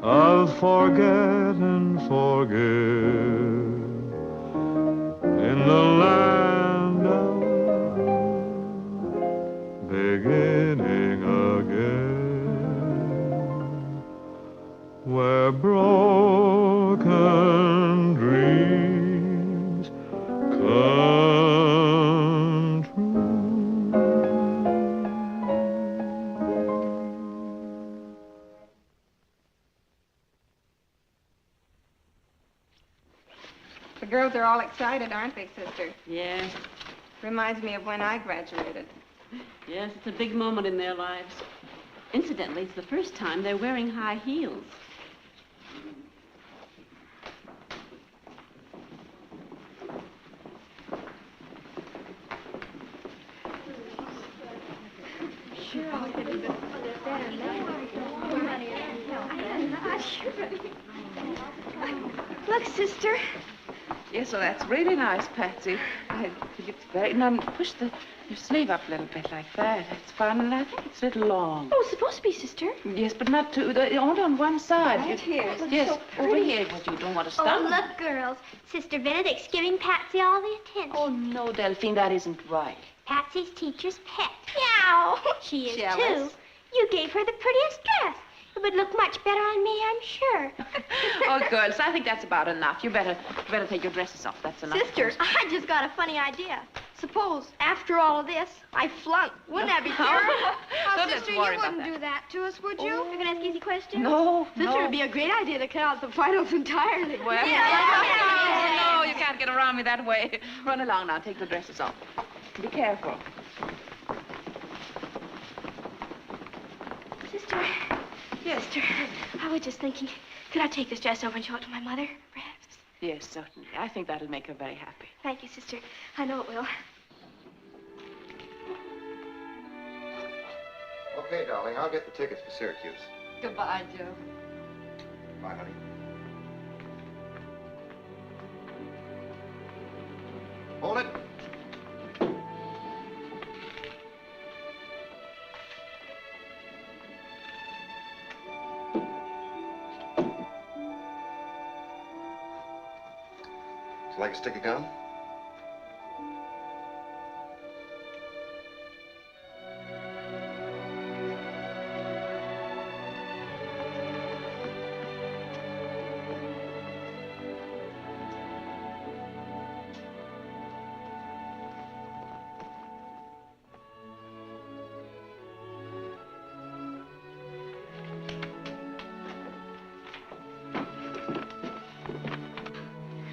of forget and forgive in the land of beginning again, where broken dreams come true.
The girls are all excited, aren't they, sister?
Yes.
Reminds me of when I graduated.
Yes, it's a big moment in their lives. Incidentally, it's the first time they're wearing high heels.
Sure, I'll get a bit
Look, sister. Yes, well, that's really nice, Patsy. I think it's very... Now, push your sleeve up a little bit like that. That's fine, and I think it's a little long.
Oh, it's supposed to be, sister.
Yes, but not too... Only on one side.
Right here.
Yes,
So
over here, but you don't want to stop.
Oh, look, girls. Sister Benedict's giving Patsy all the attention.
Oh, no, Delphine, that isn't right.
Patsy's teacher's pet. Meow. She is,
Jealous?
too. You gave her the prettiest dress. It would look much better on me, I'm sure.
Oh, girls, I think that's about enough. You better take your dresses off. That's enough.
Sister, I just got a funny idea. Suppose, after all of this, I flunk. Wouldn't that be terrible?
Don't let's
Sister,
worry
you
about
wouldn't
that.
do that to us, would you?
You're going to ask easy questions?
No,
Sister,
no.
it'd be a great idea to cut out the finals entirely.
Well, no, you can't get around me that way. Run along now. Take the dresses off. Be careful.
Sister.
Yes.
Sister, I was just thinking, could I take this dress over and show it to my mother, perhaps?
Yes, certainly. I think that'll make her very happy.
Thank you, sister. I know it will.
Okay, darling, I'll get the tickets for Syracuse.
Goodbye, Joe.
Bye, honey. Hold it. Would you like to stick a gun?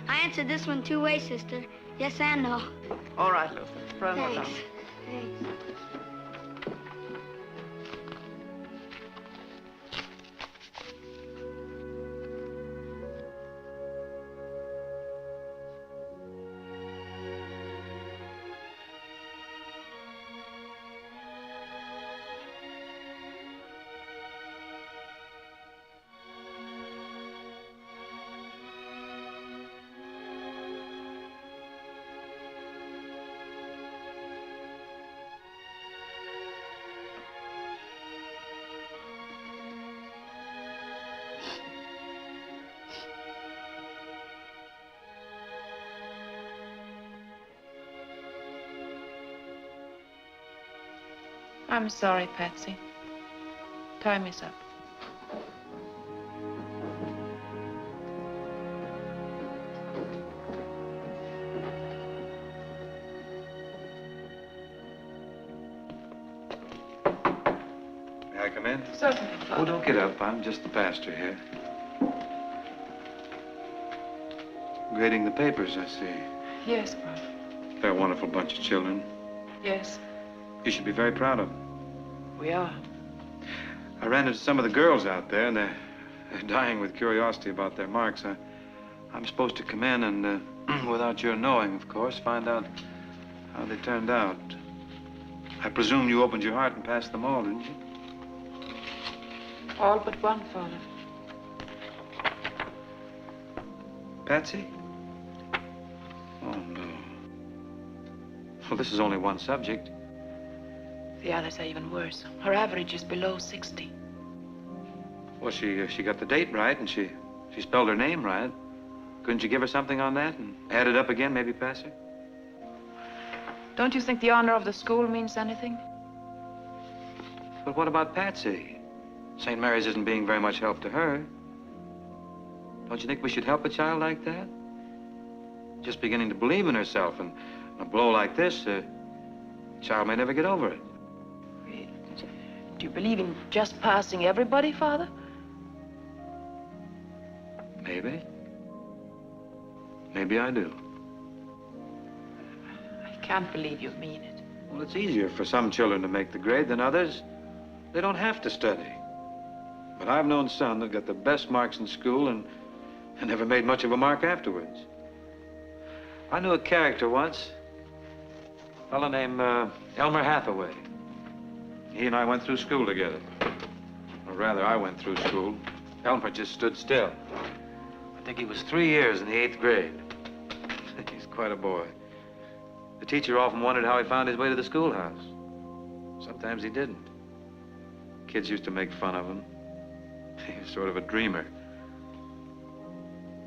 I answered this one two ways, sister. Yes and no.
All right, Luther. Throw them
Thanks.
down.
Thanks.
I'm sorry, Patsy. Time is up.
come in?
Certainly, Father.
Oh, don't get up. I'm just the pastor here. Grading the papers, I see.
Yes, Father.
They're a wonderful bunch of children.
Yes,
You should be very proud of them.
we are.
I ran into some of the girls out there, and they're dying with curiosity about their marks. I'm supposed to come in and, without your knowing, of course, find out how they turned out. I presume you opened your heart and passed them all, didn't you?
All but one, Father.
Patsy? Oh, no. Well, this is only one subject.
The others are even worse. Her average is below 60.
Well, she got the date right, and she spelled her name right. Couldn't you give her something on that and add it up again, maybe pass her?
Don't you think the honor of the school means anything?
But what about Patsy? St. Mary's isn't being very much help to her. Don't you think we should help a child like that? Just beginning to believe in herself, and a blow like this, a child may never get over it.
Do you believe in just passing everybody, Father?
Maybe. Maybe I do.
I can't believe you mean it.
Well, it's easier for some children to make the grade than others. They don't have to study. But I've known some that got the best marks in school and never made much of a mark afterwards. I knew a character once, a fellow named Elmer Hathaway. He and I went through school together. Or rather, I went through school. Elmer just stood still. I think he was 3 years in the 8th grade. He's quite a boy. The teacher often wondered how he found his way to the schoolhouse. Sometimes he didn't. Kids used to make fun of him. He was sort of a dreamer.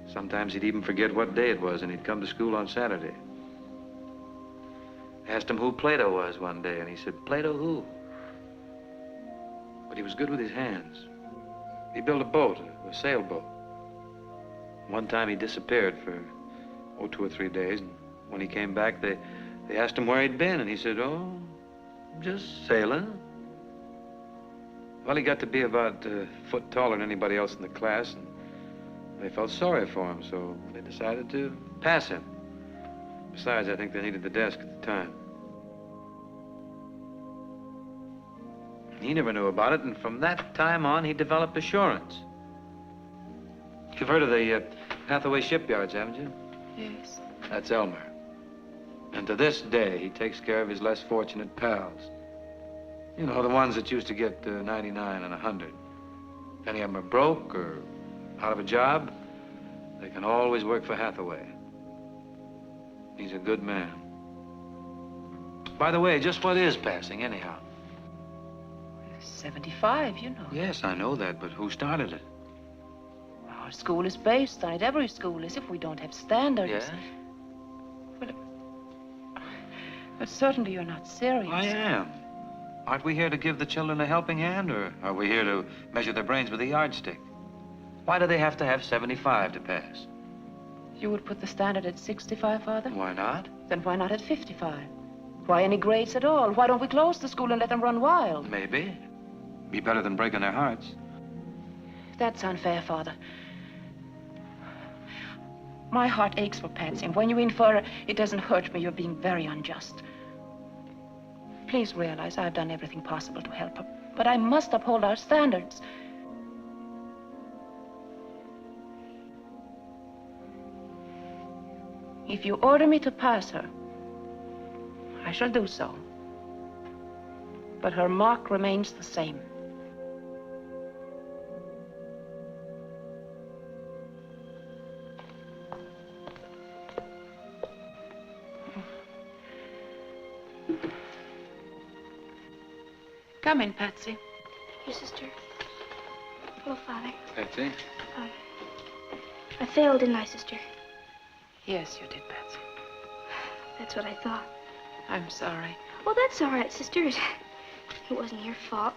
Sometimes he'd even forget what day it was, and he'd come to school on Saturday. I asked him who Plato was one day, and he said, Plato who? But he was good with his hands. He built a boat, a sailboat. One time he disappeared for, 2 or 3 days, and when he came back, they asked him where he'd been, and he said, oh, just sailing. Well, he got to be about a foot taller than anybody else in the class, and they felt sorry for him, so they decided to pass him. Besides, I think they needed the desk at the time. He never knew about it, and from that time on, he developed assurance. You've heard of the Hathaway shipyards, haven't you?
Yes.
That's Elmer. And to this day, he takes care of his less fortunate pals. You know, the ones that used to get 99 and 100. If any of them are broke or out of a job, they can always work for Hathaway. He's a good man. By the way, just what is passing, anyhow?
75, you know.
Yes, I know that, but who started it?
Our school is based on it. Every school is if we don't have standards.
Yes?
But certainly you're not serious.
I am. Aren't we here to give the children a helping hand, or are we here to measure their brains with a yardstick? Why do they have to have 75 to pass?
You would put the standard at 65, Father?
Why not?
Then why not at 55? Why any grades at all? Why don't we close the school and let them run wild?
Maybe. Be better than breaking their hearts.
That's unfair, Father. My heart aches for Patsy, and when you infer it doesn't hurt me, you're being very unjust. Please realize I've done everything possible to help her, but I must uphold our standards. If you order me to pass her, I shall do so. But her mark remains the same. Come in, Patsy.
Your sister. Hello, Father.
Patsy?
I failed, didn't I, sister?
Yes, you did, Patsy.
That's what I thought.
I'm sorry.
Well, that's all right, sister. It wasn't your fault.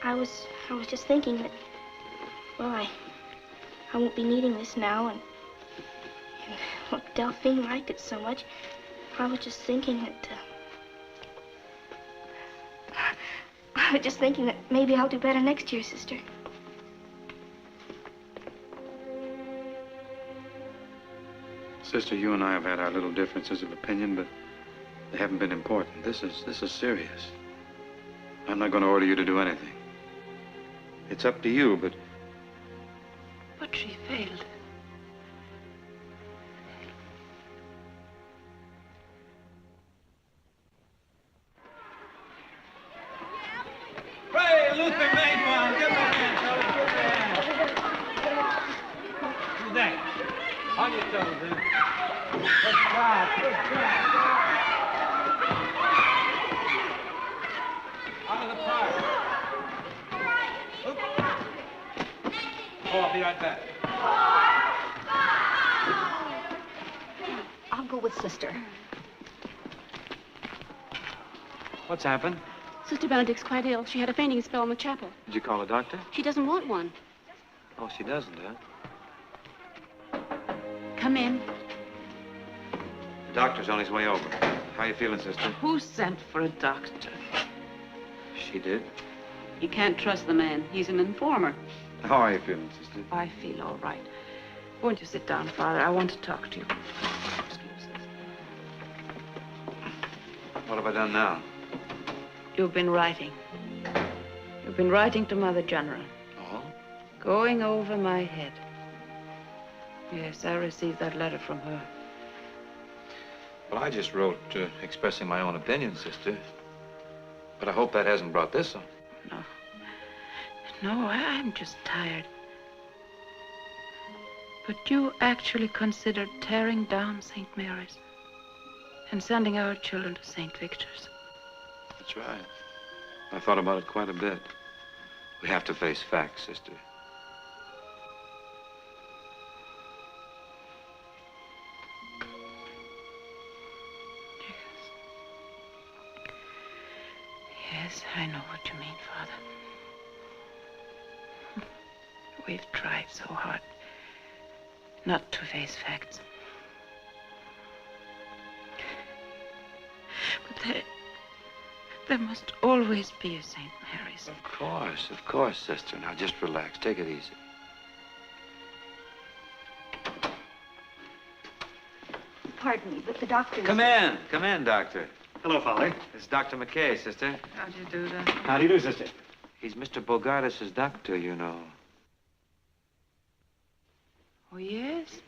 I was just thinking that, well, I won't be needing this now, and well, Delphine liked it so much. I was just thinking that, I was just thinking that maybe I'll do better next year, Sister.
Sister, you and I have had our little differences of opinion, but they haven't been important. This is serious. I'm not going to order you to do anything. It's up to you, but...
But she failed.
Hey, Luther made one. Give him a hand, fellas. Give him a hand. Who's that? On your toes, then. Good job. Good job. Out of the park. Oop. Oh, I'll be right back.
I'll go with Sister.
What's happened?
Sister Benedict's quite ill. She had a fainting spell in the chapel.
Did you call a doctor?
She doesn't want one.
Oh, she doesn't, huh?
Come in.
The doctor's on his way over. How you feeling, sister?
Who sent for a doctor?
She did.
You can't trust the man. He's an informer.
How are you feeling, sister?
I feel all right. Won't you sit down, Father? I want to talk to you.
What have I done now?
You've been writing. You've been writing to Mother General.
Oh?
Going over my head. Yes, I received that letter from her.
Well, I just wrote expressing my own opinion, sister. But I hope that hasn't brought this on.
No, I'm just tired. But you actually considered tearing down St. Mary's and sending our children to St. Victor's.
That's right. I thought about it quite a bit. We have to face facts, sister.
Yes, I know what you mean, Father. We've tried so hard not to face facts. But there must always be a St. Mary's.
Of course, sister. Now, just relax. Take it easy.
Pardon me, but the doctor...
Come in, doctor.
Hello, Father.
It's Dr. McKay, sister.
How do you do that?
How do you do, sister?
He's Mr. Bogardus' doctor, you know.
Oh, yes?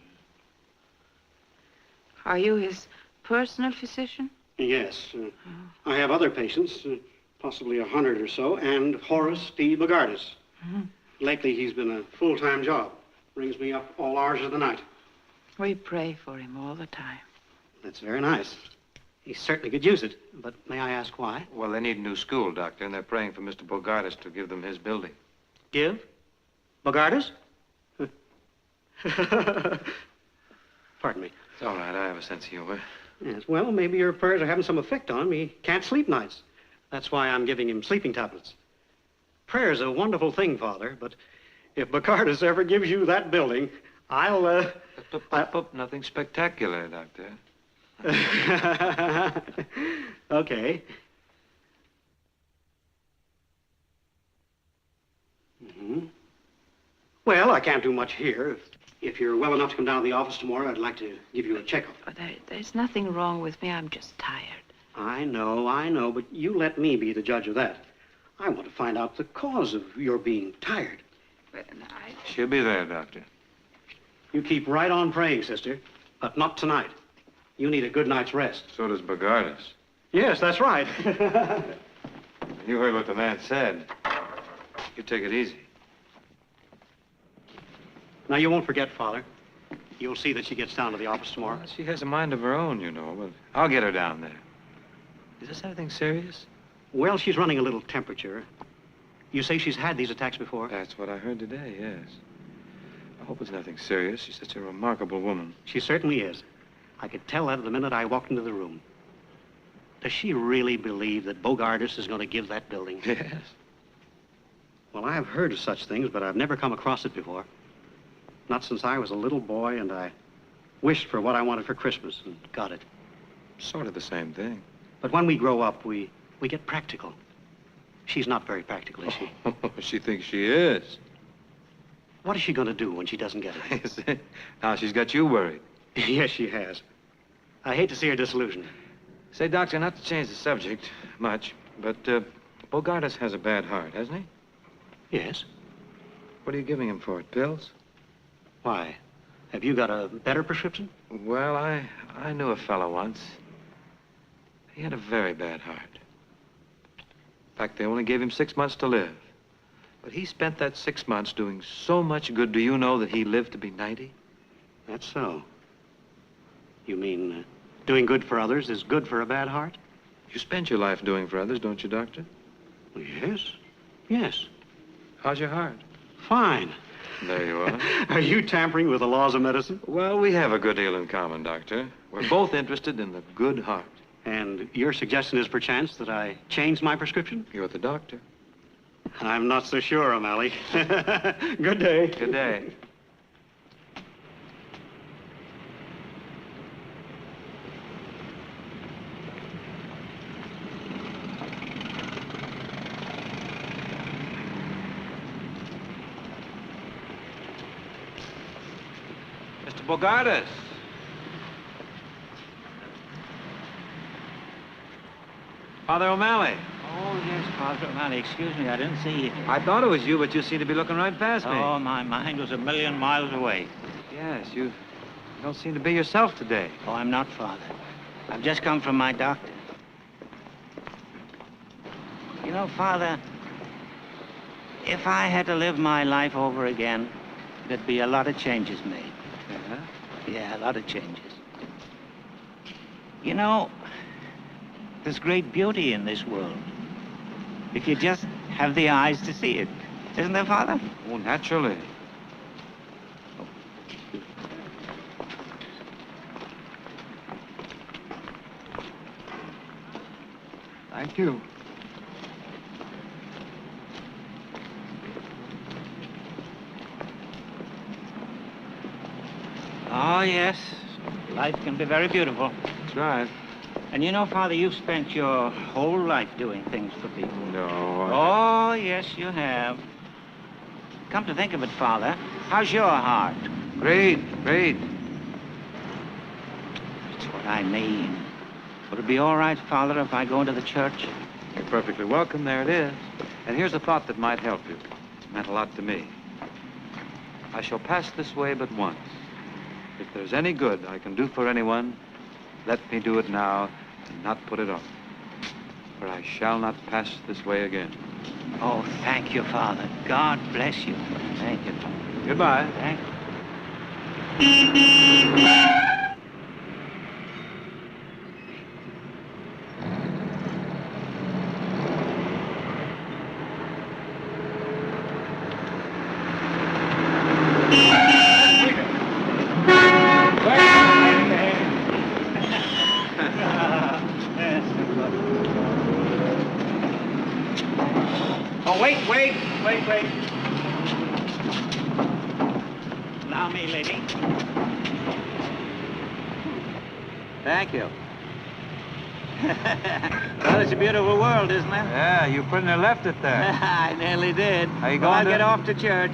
Are you his personal physician?
Yes. I have other patients, possibly 100 or so, and Horace D. Bogardus. Lately, he's been a full-time job. Brings me up all hours of the night.
We pray for him all the time.
That's very nice. He certainly could use it, but may I ask why?
Well, they need a new school, doctor, and they're praying for Mr. Bogardus to give them his building.
Give? Bogardus? Pardon me.
It's all right. I have a sense of humor.
Yes, well, maybe your prayers are having some effect on him. He can't sleep nights. That's why I'm giving him sleeping tablets. Prayer's a wonderful thing, Father, but if Bogardus ever gives you that building, I'll,
Nothing spectacular, doctor.
Okay. Well, I can't do much here. If you're well enough to come down to the office tomorrow, I'd like to give you a checkup.
There's nothing wrong with me. I'm just tired.
I know, but you let me be the judge of that. I want to find out the cause of your being tired.
But
She'll be there, doctor.
You keep right on praying, sister, but not tonight. You need a good night's rest.
So does Bogardus.
Yes, that's right.
You heard what the man said. You take it easy.
Now, you won't forget, Father. You'll see that she gets down to the office tomorrow.
Well, she has a mind of her own, you know, but I'll get her down there. Is this anything serious?
Well, she's running a little temperature. You say she's had these attacks before?
That's what I heard today, yes. I hope it's nothing serious. She's such a remarkable woman.
She certainly is. I could tell that the minute I walked into the room. Does she really believe that Bogardus is going to give that building?
Yes.
Well, I've heard of such things, but I've never come across it before. Not since I was a little boy and I wished for what I wanted for Christmas and got it.
Sort of the same thing.
But when we grow up, we get practical. She's not very practical, is she?
She thinks she is.
What is she going to do when she doesn't get it?
Now she's got you worried.
Yes, she has. I hate to see her disillusioned.
Say, Doctor, not to change the subject much, but Bogardus has a bad heart, hasn't he?
Yes.
What are you giving him for it, pills?
Why? Have you got a better prescription?
Well, I knew a fellow once. He had a very bad heart. In fact, they only gave him 6 months to live. But he spent that 6 months doing so much good. Do you know that he lived to be 90?
That's so. You mean doing good for others is good for a bad heart?
You spend your life doing for others, don't you, Doctor?
Yes. Yes.
How's your heart?
Fine.
There you are.
Are you tampering with the laws of medicine?
Well, we have a good deal in common, Doctor. We're both interested in the good heart.
And your suggestion is perchance that I change my prescription?
You're the doctor.
I'm not so sure, O'Malley. Good day.
Good day. Mr. Bogardus. Father O'Malley.
Oh, yes, Father O'Malley. Excuse me, I didn't see you.
I thought it was you, but you seem to be looking right past me.
Oh, my mind was a million miles away.
Yes, you don't seem to be yourself today.
Oh, I'm not, Father. I've just come from my doctor. You know, Father, if I had to live my life over again, there'd be a lot of changes made.
Yeah?
Yeah, a lot of changes. You know, there's great beauty in this world. If you just have the eyes to see it. Isn't there, Father?
Oh, naturally.
Thank you.
Oh, yes. Life can be very beautiful.
That's right.
And you know, Father, you've spent your whole life doing things for people.
No.
Oh, yes, you have. Come to think of it, Father, how's your heart?
Great, great.
That's what I mean. Would it be all right, Father, if I go into the church?
You're perfectly welcome. There it is. And here's a thought that might help you. It meant a lot to me. I shall pass this way but once. If there's any good I can do for anyone, let me do it now and not put it off. For I shall not pass this way again.
Oh, thank you, Father. God bless you. Thank you.
Goodbye.
Thank you.
Wait.
Allow me, lady. Thank you. Well, it's a beautiful world, isn't it?
Yeah, you pretty near left it there.
I nearly did.
Are you
Well,
going
I'll
to...
get off to church.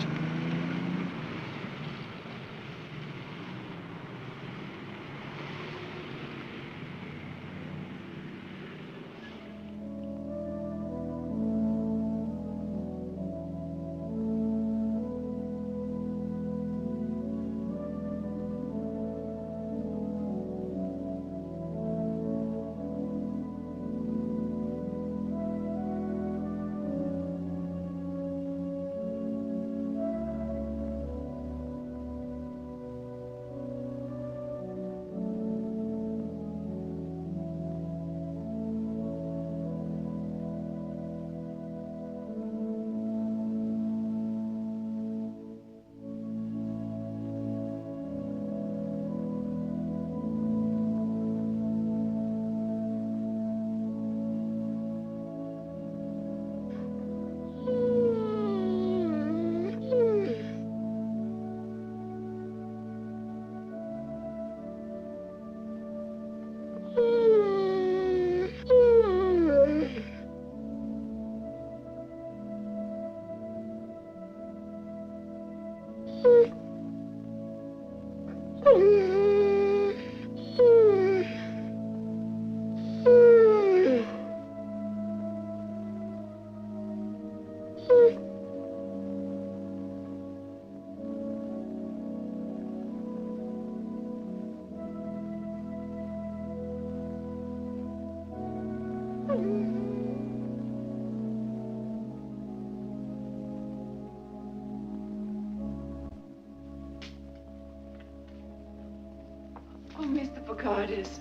Bogardus.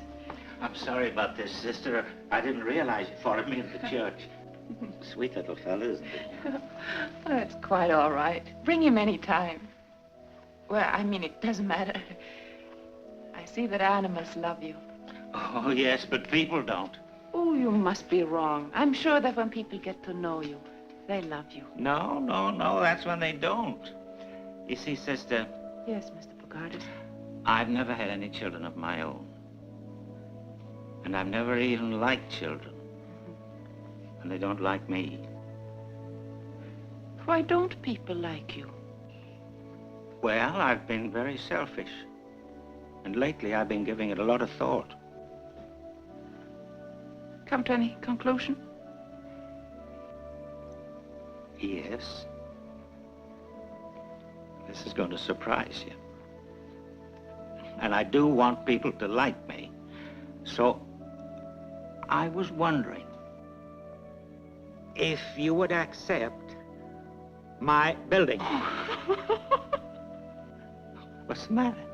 I'm sorry about this, sister. I didn't realize you followed me into church. Sweet little fella, isn't he?
Oh, it's quite all right. Bring him any time. Well, I mean, it doesn't matter. I see that animals love you.
Oh, yes, but people don't.
Oh, you must be wrong. I'm sure that when people get to know you, they love you.
No, that's when they don't. You see, sister,
Yes, Mr. Bogardus.
I've never had any children of my own. And I've never even liked children. And they don't like me.
Why don't people like you?
Well, I've been very selfish. And lately I've been giving it a lot of thought.
Come to any conclusion?
Yes. This is going to surprise you. And I do want people to like me. So I was wondering if you would accept my building. What's the matter?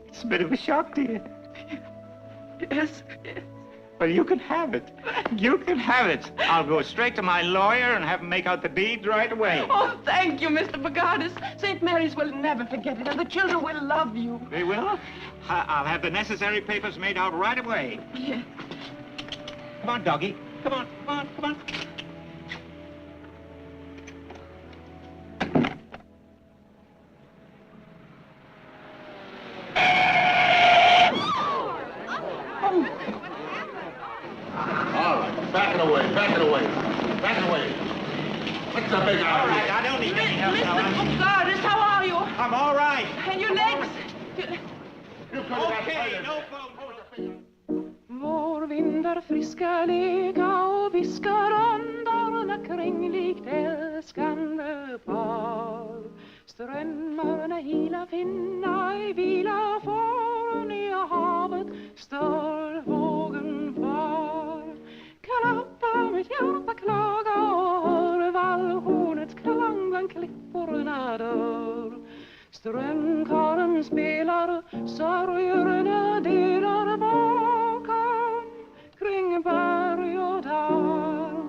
It's a bit of a shock to you.
Yes.
Well, you can have it. You can have it. I'll go straight to my lawyer and have him make out the deed right away.
Oh, thank you, Mr. Bogardus. St. Mary's will never forget it, and the children will love you.
They will? I'll have the necessary papers made out right away.
Yes.
Come on, doggy. Come on.
Back it away. What's the big idea?
All right, I don't need any help now.
Mr. Bogardus, how are you?
I'm all right.
And your legs?
Okay, no problem.
Vår vindar friska lega och viskar andarna kring likt älskande par. Strömmarna hila finna i vila för nya havet stör vågen far. Klappa mitt hjärta klaga och hör vallhornets klang bland klipporna dör. Strömkaren spelar, sorgerna delar bakom kring berg och dal.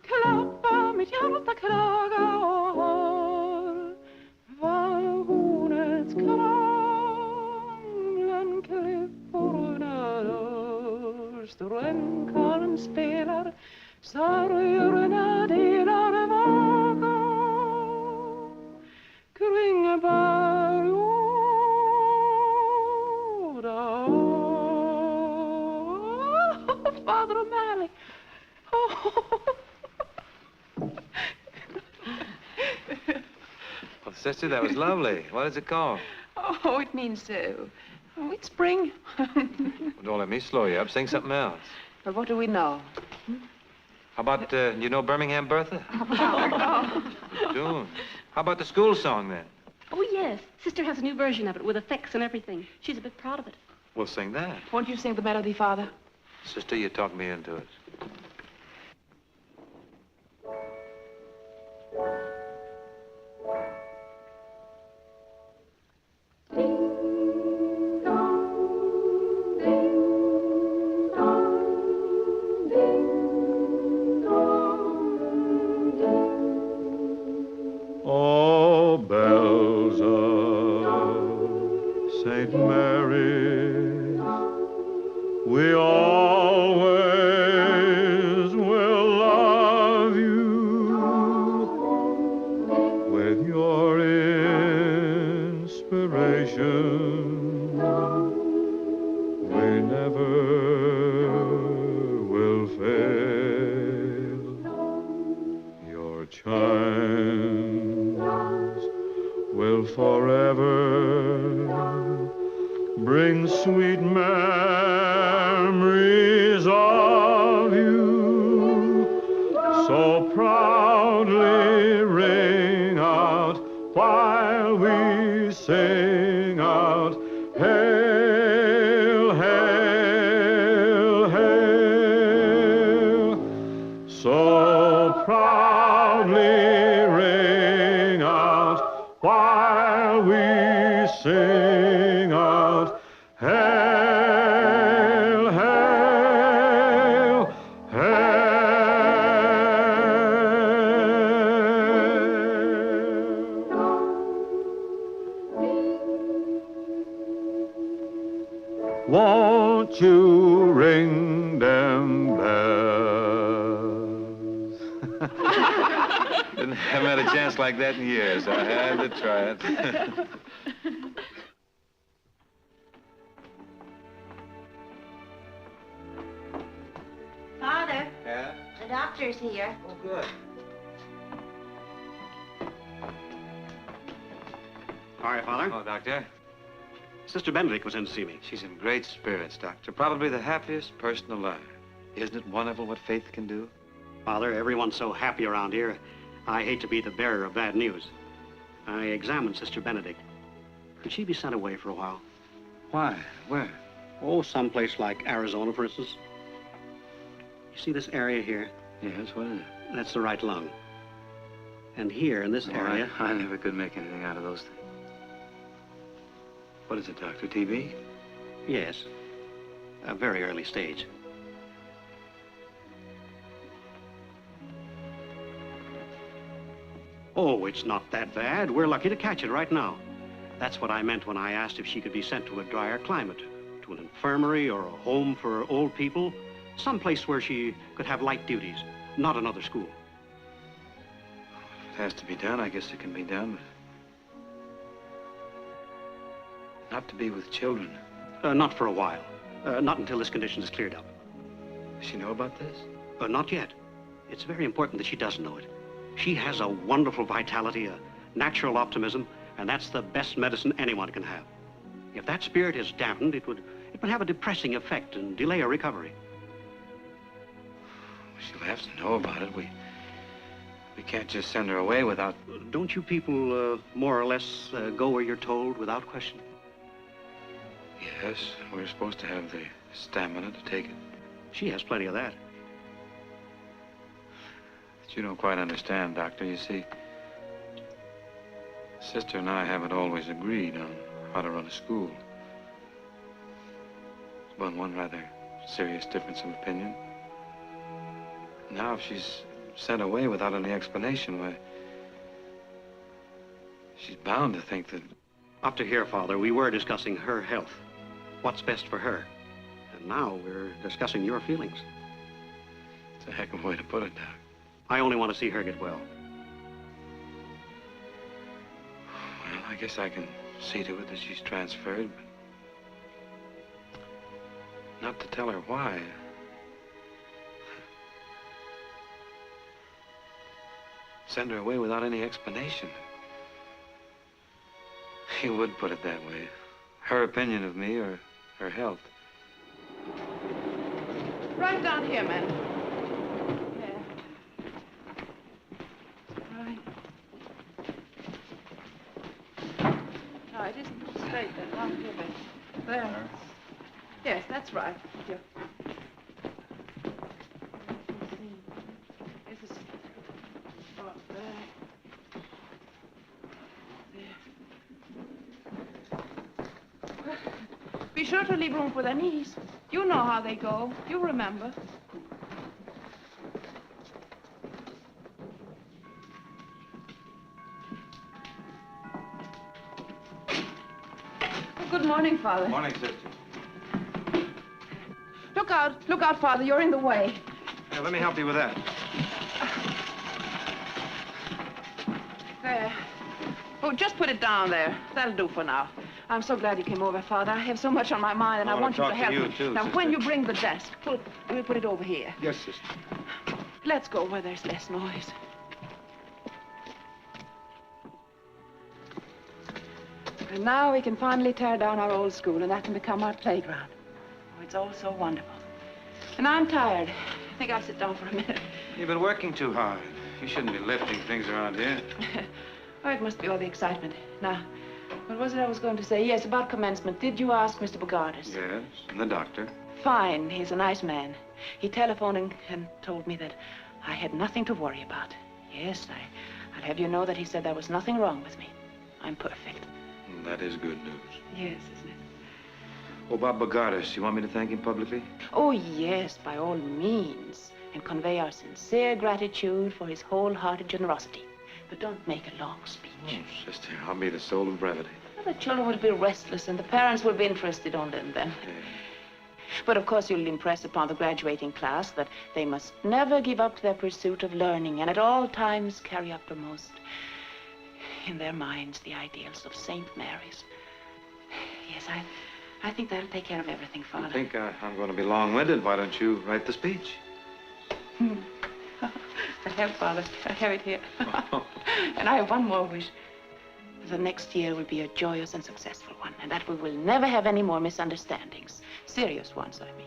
Klappa mitt hjärta klaga och hör vallhornets klang bland klipporna dör. Strömkaren spelar, sorgerna delar bakom kring berg och dal. Father O'Malley.
Well, sister, that was lovely. What is it called?
Oh, it means, it's spring.
Don't let me slow you up. Sing something else.
But what do we know?
How about, you know Birmingham Bertha? June. How about the school song, then?
Oh, yes. Sister has a new version of it with effects and everything. She's a bit proud of it.
We'll sing that.
Won't you sing the melody, Father?
Sister, you talked me into it.
Oh, bells of St. Mary's, we always will love you with your inspiration. We never will fail. Your chimes will forever bring sweet memories of you. So proudly ring out while we sing out, hail, hail, hail. So proudly ring out while we sing out, Hail, hail, hail. Won't you ring them bells?
Haven't had a chance like that in years. I had to try it.
Father,
Yeah?
the doctor's here.
Oh, good.
All right, Father.
Oh, Doctor.
Sister Benedict was in to see me.
She's in great spirits, Doctor. Probably the happiest person alive. Isn't it wonderful what faith can do?
Father, everyone's so happy around here. I hate to be the bearer of bad news. I examined Sister Benedict. Could she be sent away for a while?
Why? Where?
Oh, someplace like Arizona, for instance. You see this area here?
Yes, what is it?
That's the right lung. And here, in this area...
I never could make anything out of those things. What is it, Doctor? TB?
Yes. A very early stage. Oh, it's not that bad. We're lucky to catch it right now. That's what I meant when I asked if she could be sent to a drier climate, to an infirmary or a home for old people, someplace where she could have light duties, not another school.
If it has to be done, I guess it can be done, but... not to be with children.
Not for a while. Not until this condition is cleared up.
Does she know about this?
Not yet. It's very important that she does know it. She has a wonderful vitality, a natural optimism, and that's the best medicine anyone can have. If that spirit is dampened, it would have a depressing effect and delay her recovery.
She'll have to know about it. We can't just send her away without...
Don't you people more or less go where you're told without question?
Yes, we're supposed to have the stamina to take it.
She has plenty of that.
But you don't quite understand, Doctor. You see, Sister and I haven't always agreed on how to run a school. There's been one rather serious difference of opinion. Now, if she's sent away without any explanation, why, she's bound to think that...
Up to here, Father, we were discussing her health. What's best for her. And now we're discussing your feelings.
It's a heck of a way to put it, Doc.
I only want to see her get well.
Well, I guess I can see to it that she's transferred, but... not to tell her why. Send her away without any explanation. He would put it that way. Her opinion of me or her health.
Right down here, man. There. Right. No, it isn't straight then. Down here, man. There. Yes, that's right. Yeah. This is... oh, there. Be sure to leave room for their knees. You know how they go. You remember. Good morning, Father.
Morning, Sister.
Look out, Father. You're in the way.
Now, let me help you with that.
There. Oh, just put it down there. That'll do for now. I'm so glad you came over, Father. I have so much on my mind, and I want you to help me.
Too,
now,
Sister.
when you bring the desk, we'll put it over here.
Yes, Sister.
Let's go where there's less noise. And now we can finally tear down our old school, and that can become our playground. Oh, it's all so wonderful. And I'm tired. I think I'll sit down for a minute.
You've been working too hard. You shouldn't be lifting things around here.
Oh, it must be all the excitement. Now, what was it I was going to say? Yes, about commencement. Did you ask Mr. Bogardus?
Yes, and the doctor.
Fine. He's a nice man. He telephoned and told me that I had nothing to worry about. Yes, I'll have you know that he said there was nothing wrong with me. I'm perfect.
that is good news.
Yes, isn't it?
Oh, about Bogardus, you want me to thank him publicly?
Oh, yes, by all means. And convey our sincere gratitude for his wholehearted generosity. But don't make a long speech.
Oh, sister, I'll be the soul of brevity.
Well, the children will be restless and the parents will be interested only in them.
Yeah.
But of course you'll impress upon the graduating class that they must never give up their pursuit of learning and at all times carry uppermost in their minds the ideals of St. Mary's. Yes, I think that'll take care of everything, Father.
I think I'm going to be long-winded. Why don't you write the speech?
I have, Father. I have it here. And I have one more wish. The next year will be a joyous and successful one, and that we will never have any more misunderstandings. Serious ones, I mean.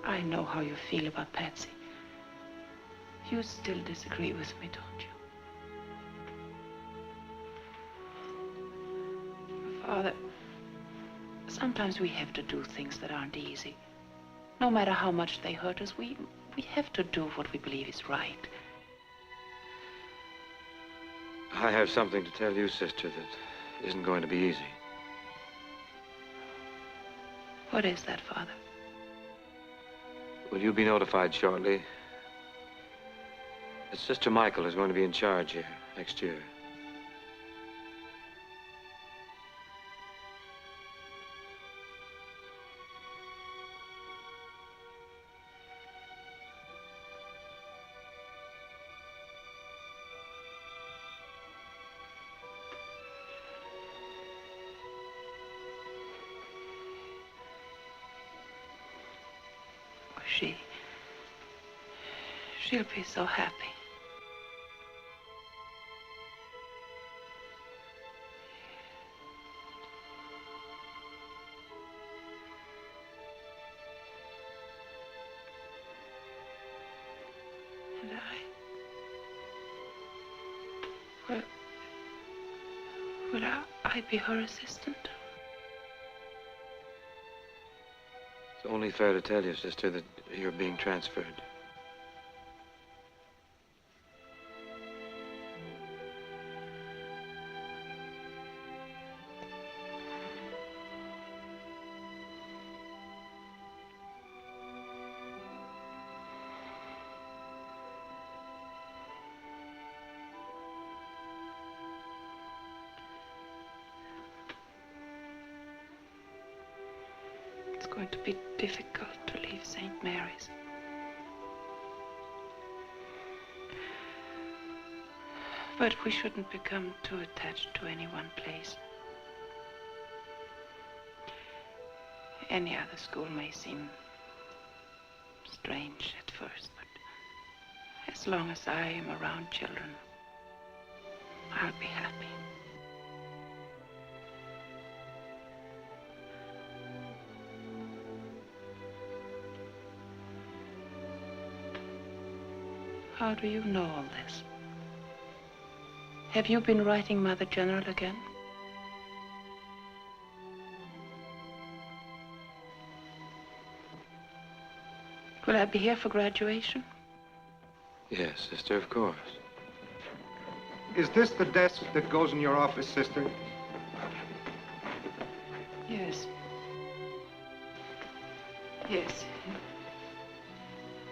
I know how you feel about Patsy. You still disagree with me, don't you? Father, sometimes we have to do things that aren't easy. No matter how much they hurt us, we have to do what we believe is right.
I have something to tell you, sister, that isn't going to be easy.
What is that, Father?
Will you be notified shortly? That Sister Michael is going to be in charge here next year.
She'll be so happy. And will I be her assistant?
It's only fair to tell you, sister, that you're being transferred.
It's going to be difficult to leave St. Mary's. But we shouldn't become too attached to any one place. Any other school may seem strange at first, but as long as I am around children, I'll be happy. How do you know all this? Have you been writing Mother General again? Will I be here for graduation?
Yes, sister, of course.
Is this the desk that goes in your office, sister?
Yes. Yes.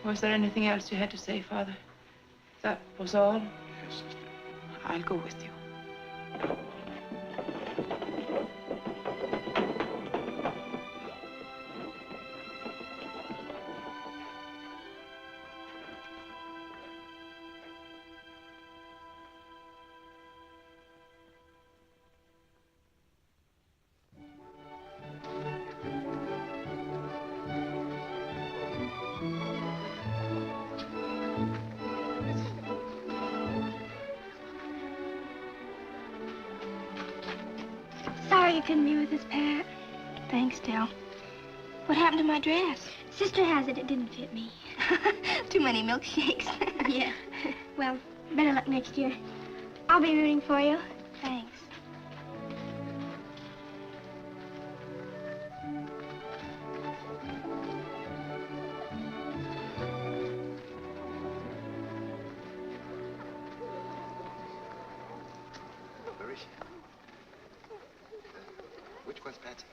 Was there anything else you had to say, Father? That was all?
Yes, sister.
I'll go with you.
Sorry you couldn't be with us, Pat.
Thanks, Del. What happened to my dress?
Sister has it. It didn't fit me.
Too many milkshakes.
Yeah. Well, better luck next year. I'll be rooting for you.
Thanks.
Patricia. Which one's Patsy?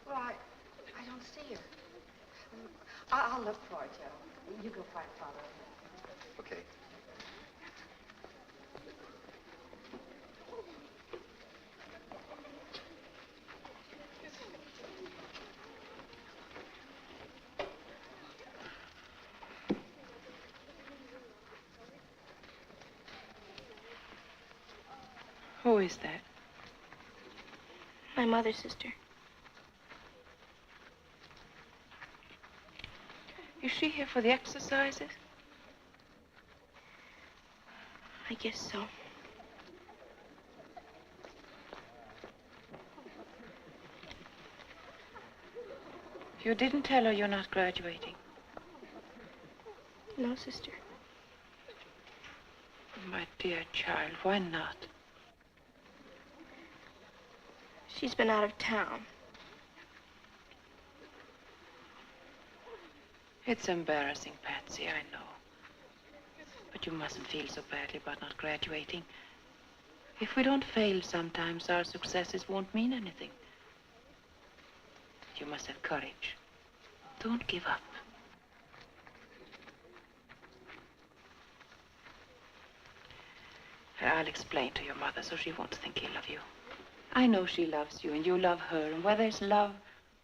Well, I don't see her. I'll look for her, Joe. You go find Father.
Okay.
Who is that?
My mother's sister.
Is she here for the exercises?
I guess so.
You didn't tell her you're not graduating.
No, sister.
My dear child, why not?
She's been out of town.
It's embarrassing, Patsy, I know. But you mustn't feel so badly about not graduating. If we don't fail sometimes, our successes won't mean anything. You must have courage. Don't give up. I'll explain to your mother so she won't think ill of you. I know she loves you and you love her, and where there's love,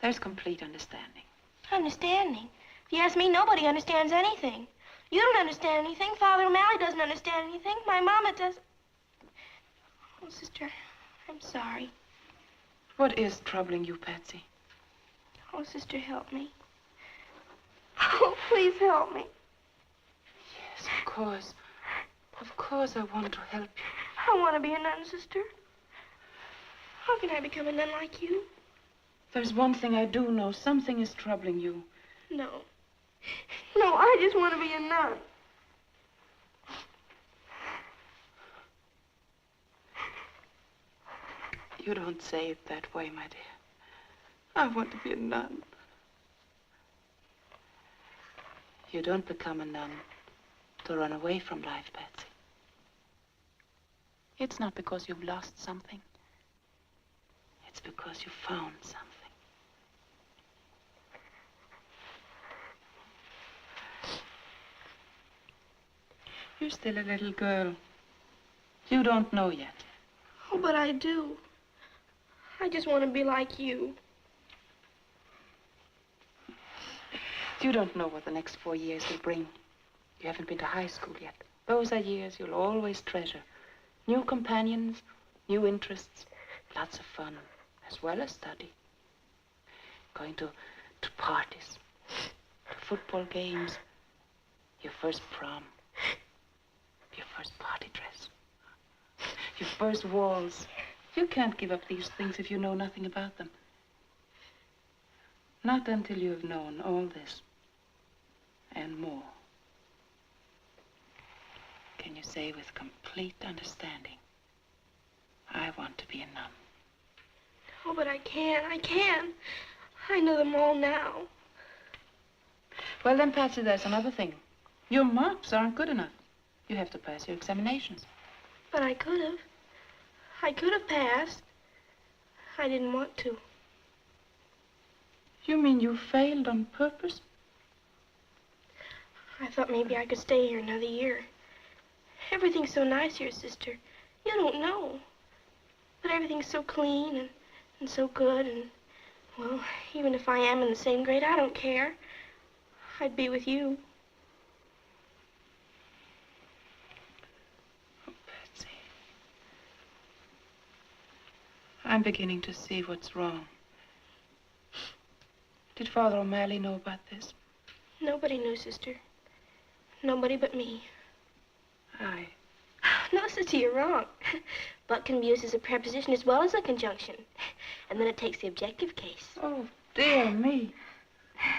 there's complete understanding.
Understanding? If you ask me, nobody understands anything. You don't understand anything. Father O'Malley doesn't understand anything. My mama doesn't. Oh, sister, I'm sorry.
What is troubling you, Patsy?
Oh, sister, help me. Oh, please help me.
Yes, of course. Of course I want to help you.
I want to be a nun, sister. How can I become a nun like you?
There's one thing I do know. Something is troubling you.
No. No, I just want to be a nun.
You don't say it that way, my dear. I want to be a nun. You don't become a nun to run away from life, Patsy. It's not because you've lost something. It's because you found something. You're still a little girl. You don't know yet.
Oh, but I do. I just want to be like you.
You don't know what the next 4 years will bring. You haven't been to high school yet. Those are years you'll always treasure. New companions, new interests, lots of fun, as well as study. Going to parties, to football games, your first prom, your first party dress, your first waltz. You can't give up these things if you know nothing about them. Not until you have known all this and more. Can you say with complete understanding, I want to be a nun?
Oh, but I can't. I can. I know them all now.
Well, then, Patsy, there's another thing. Your marks aren't good enough. You have to pass your examinations.
But I could have. I could have passed. I didn't want to.
You mean you failed on purpose?
I thought maybe I could stay here another year. Everything's so nice here, sister. You don't know. But everything's so clean and so good, and, well, even if I am in the same grade, I don't care. I'd be with you.
Oh, Patsy. I'm beginning to see what's wrong. Did Father O'Malley know about this?
Nobody knew, sister. Nobody but me.
Aye.
No, sister, you're wrong. But can be used as a preposition as well as a conjunction. And then it takes the objective case.
Oh, dear me.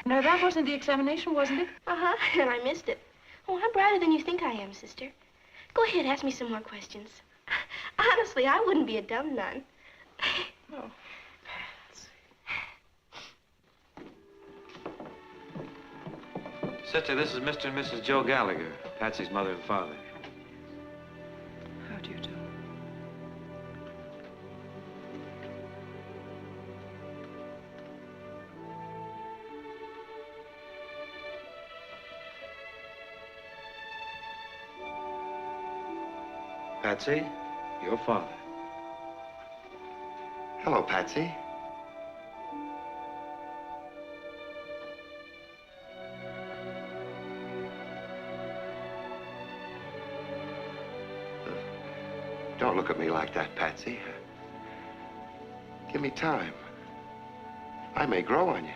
No, that wasn't the examination, wasn't it?
Uh-huh, and I missed it. Oh, I'm brighter than you think I am, sister. Go ahead, ask me some more questions. Honestly, I wouldn't be a dumb nun.
Oh, Patsy.
Sister, this is Mr. and Mrs. Joe Gallagher, Patsy's mother and father.
How do you do?
Patsy, your father.
Hello, Patsy. Don't look at me like that, Patsy. Give me time. I may grow on you.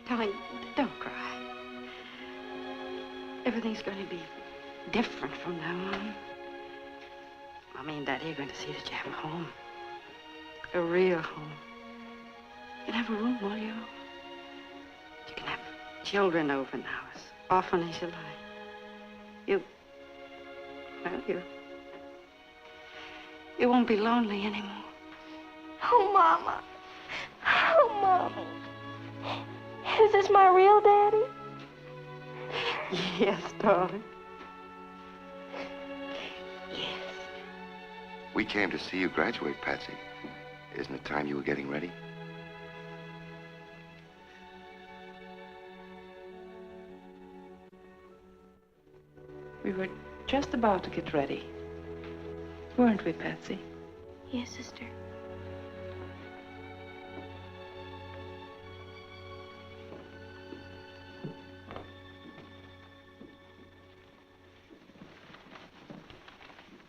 Darling, don't cry. Everything's going to be different from now on. Mommy and Daddy are going to see that you have a home. A real home. You can have a room all your own. You can have children over now as often as you like. You won't be lonely anymore.
Oh, Mama. Oh, Mommy. Is this my real daddy?
Yes, darling.
We came to see you graduate, Patsy. Isn't it time you were getting ready?
We were just about to get ready. Weren't we, Patsy?
Yes, sister.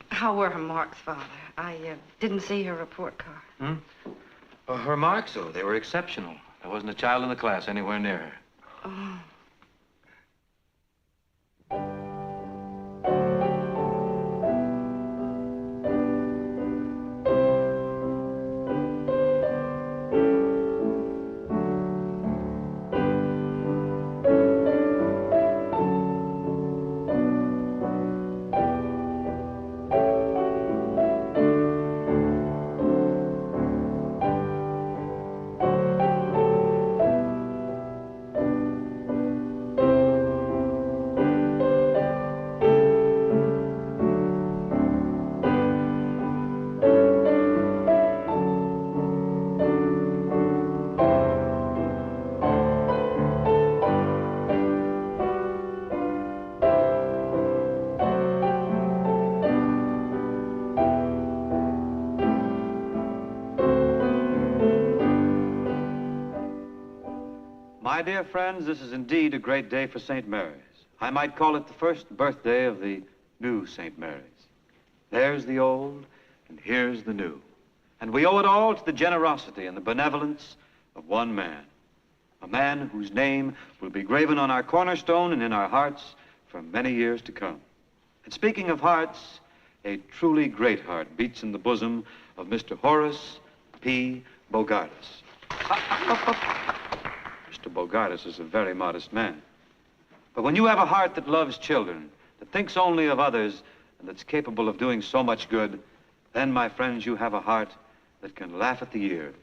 How were her marks, Father? I didn't see her report card.
Her marks, oh, they were exceptional. There wasn't a child in the class anywhere near her.
Oh.
My dear friends, this is indeed a great day for St. Mary's. I might call it the first birthday of the new St. Mary's. There's the old, and here's the new. And we owe it all to the generosity and the benevolence of one man. A man whose name will be graven on our cornerstone and in our hearts for many years to come. And speaking of hearts, a truly great heart beats in the bosom of Mr. Horace P. Bogardus. Mr. Bogardus is a very modest man. But when you have a heart that loves children, that thinks only of others, and that's capable of doing so much good, then, my friends, you have a heart that can laugh at the years.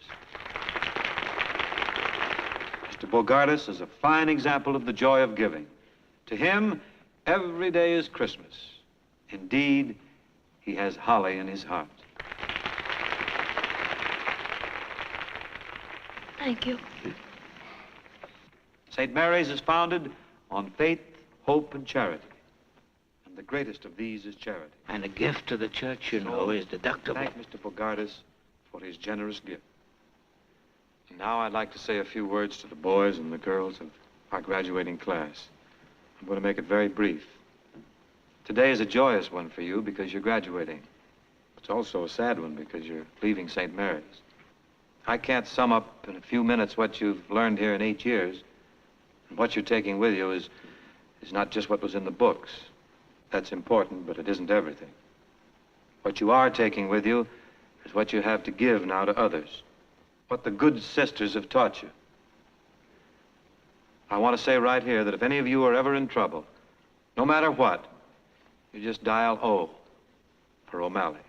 Mr. Bogardus is a fine example of the joy of giving. To him, every day is Christmas. Indeed, he has holly in his heart.
Thank you.
St. Mary's is founded on faith, hope, and charity. And the greatest of these is charity.
And a gift to the church, you know, is deductible.
Thank Mr. Bogardus for his generous gift. And now I'd like to say a few words to the boys and the girls of our graduating class. I'm going to make it very brief. Today is a joyous one for you because you're graduating. It's also a sad one because you're leaving St. Mary's. I can't sum up in a few minutes what you've learned here in 8 years. And what you're taking with you is not just what was in the books. That's important, but it isn't everything. What you are taking with you is what you have to give now to others. What the good sisters have taught you. I want to say right here that if any of you are ever in trouble, no matter what, you just dial O for O'Malley.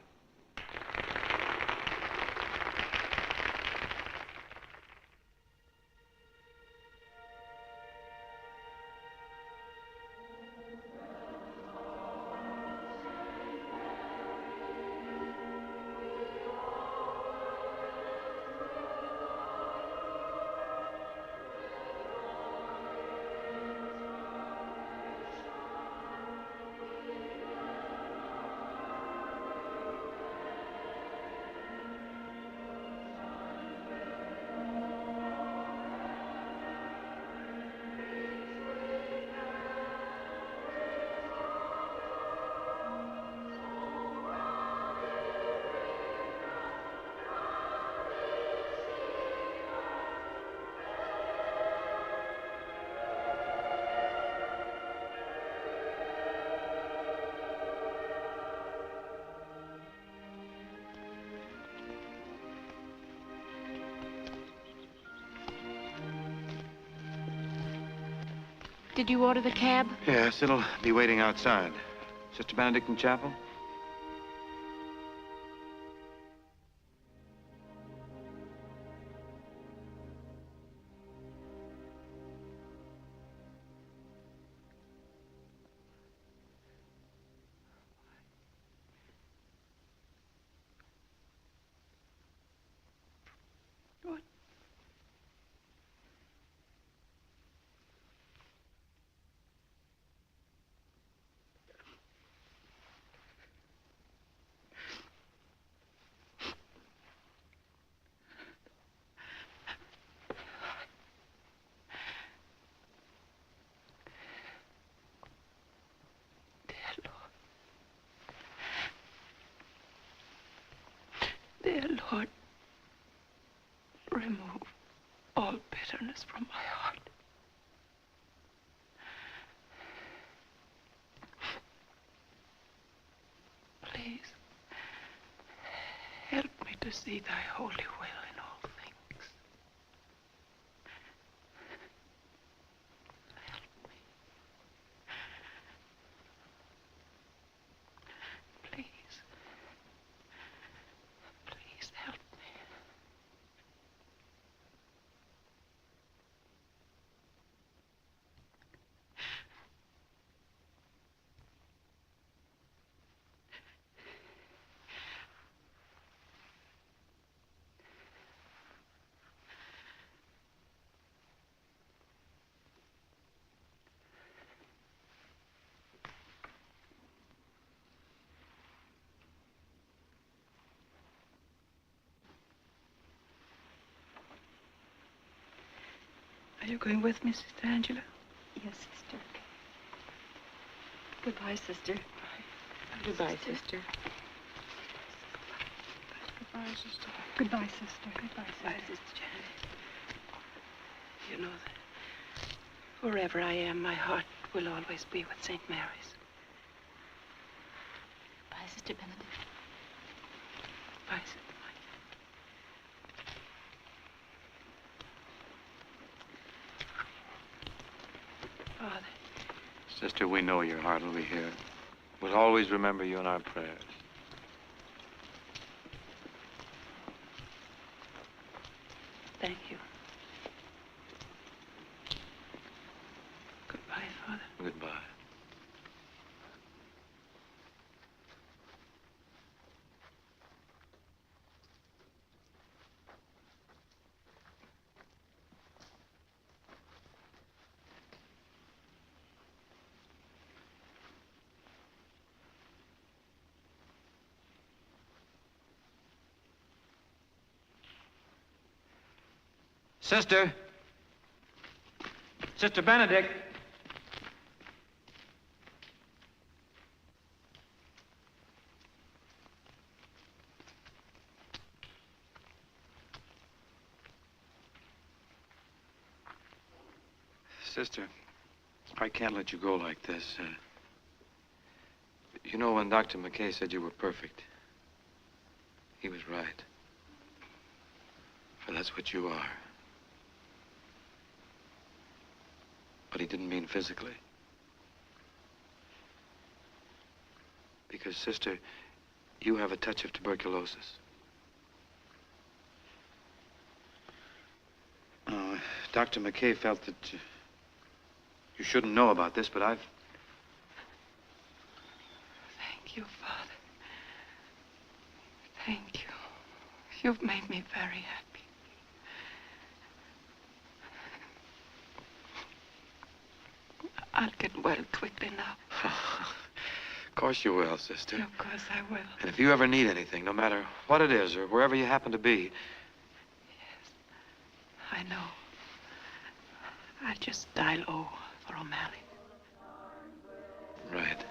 Did you order the cab?
Yes, it'll be waiting outside. Sister Benedict in chapel?
Dear Lord, remove all bitterness from my heart. Please, help me to see thy holy will in all things. Help me. Please. Please help me. Are you going with me, Sister Angela?
Yes, sister. Goodbye, sister.
Goodbye, sister.
Goodbye, sister. Goodbye, sister. Goodbye, sister.
Bye, Sister Janet. You know that wherever I am, my heart will always be with St. Mary's.
Bye, Sister Benedict.
Bye, Sister. Father.
Sister, we know your heart will be here. We'll always remember you in our prayers.
Thank you. Goodbye, Father.
Goodbye. Sister. Sister Benedict. Sister, I can't let you go like this. You know, when Dr. McKay said you were perfect, he was right. For that's what you are. But he didn't mean physically. Because, sister, you have a touch of tuberculosis. Dr. McKay felt that you shouldn't know about this, but I've...
Thank you, Father. Thank you. You've made me very happy. I'll get well quickly now.
Of course you will, sister.
Of course I will.
And if you ever need anything, no matter what it is or wherever you happen to be...
Yes, I know. I'll just dial O for O'Malley.
Right.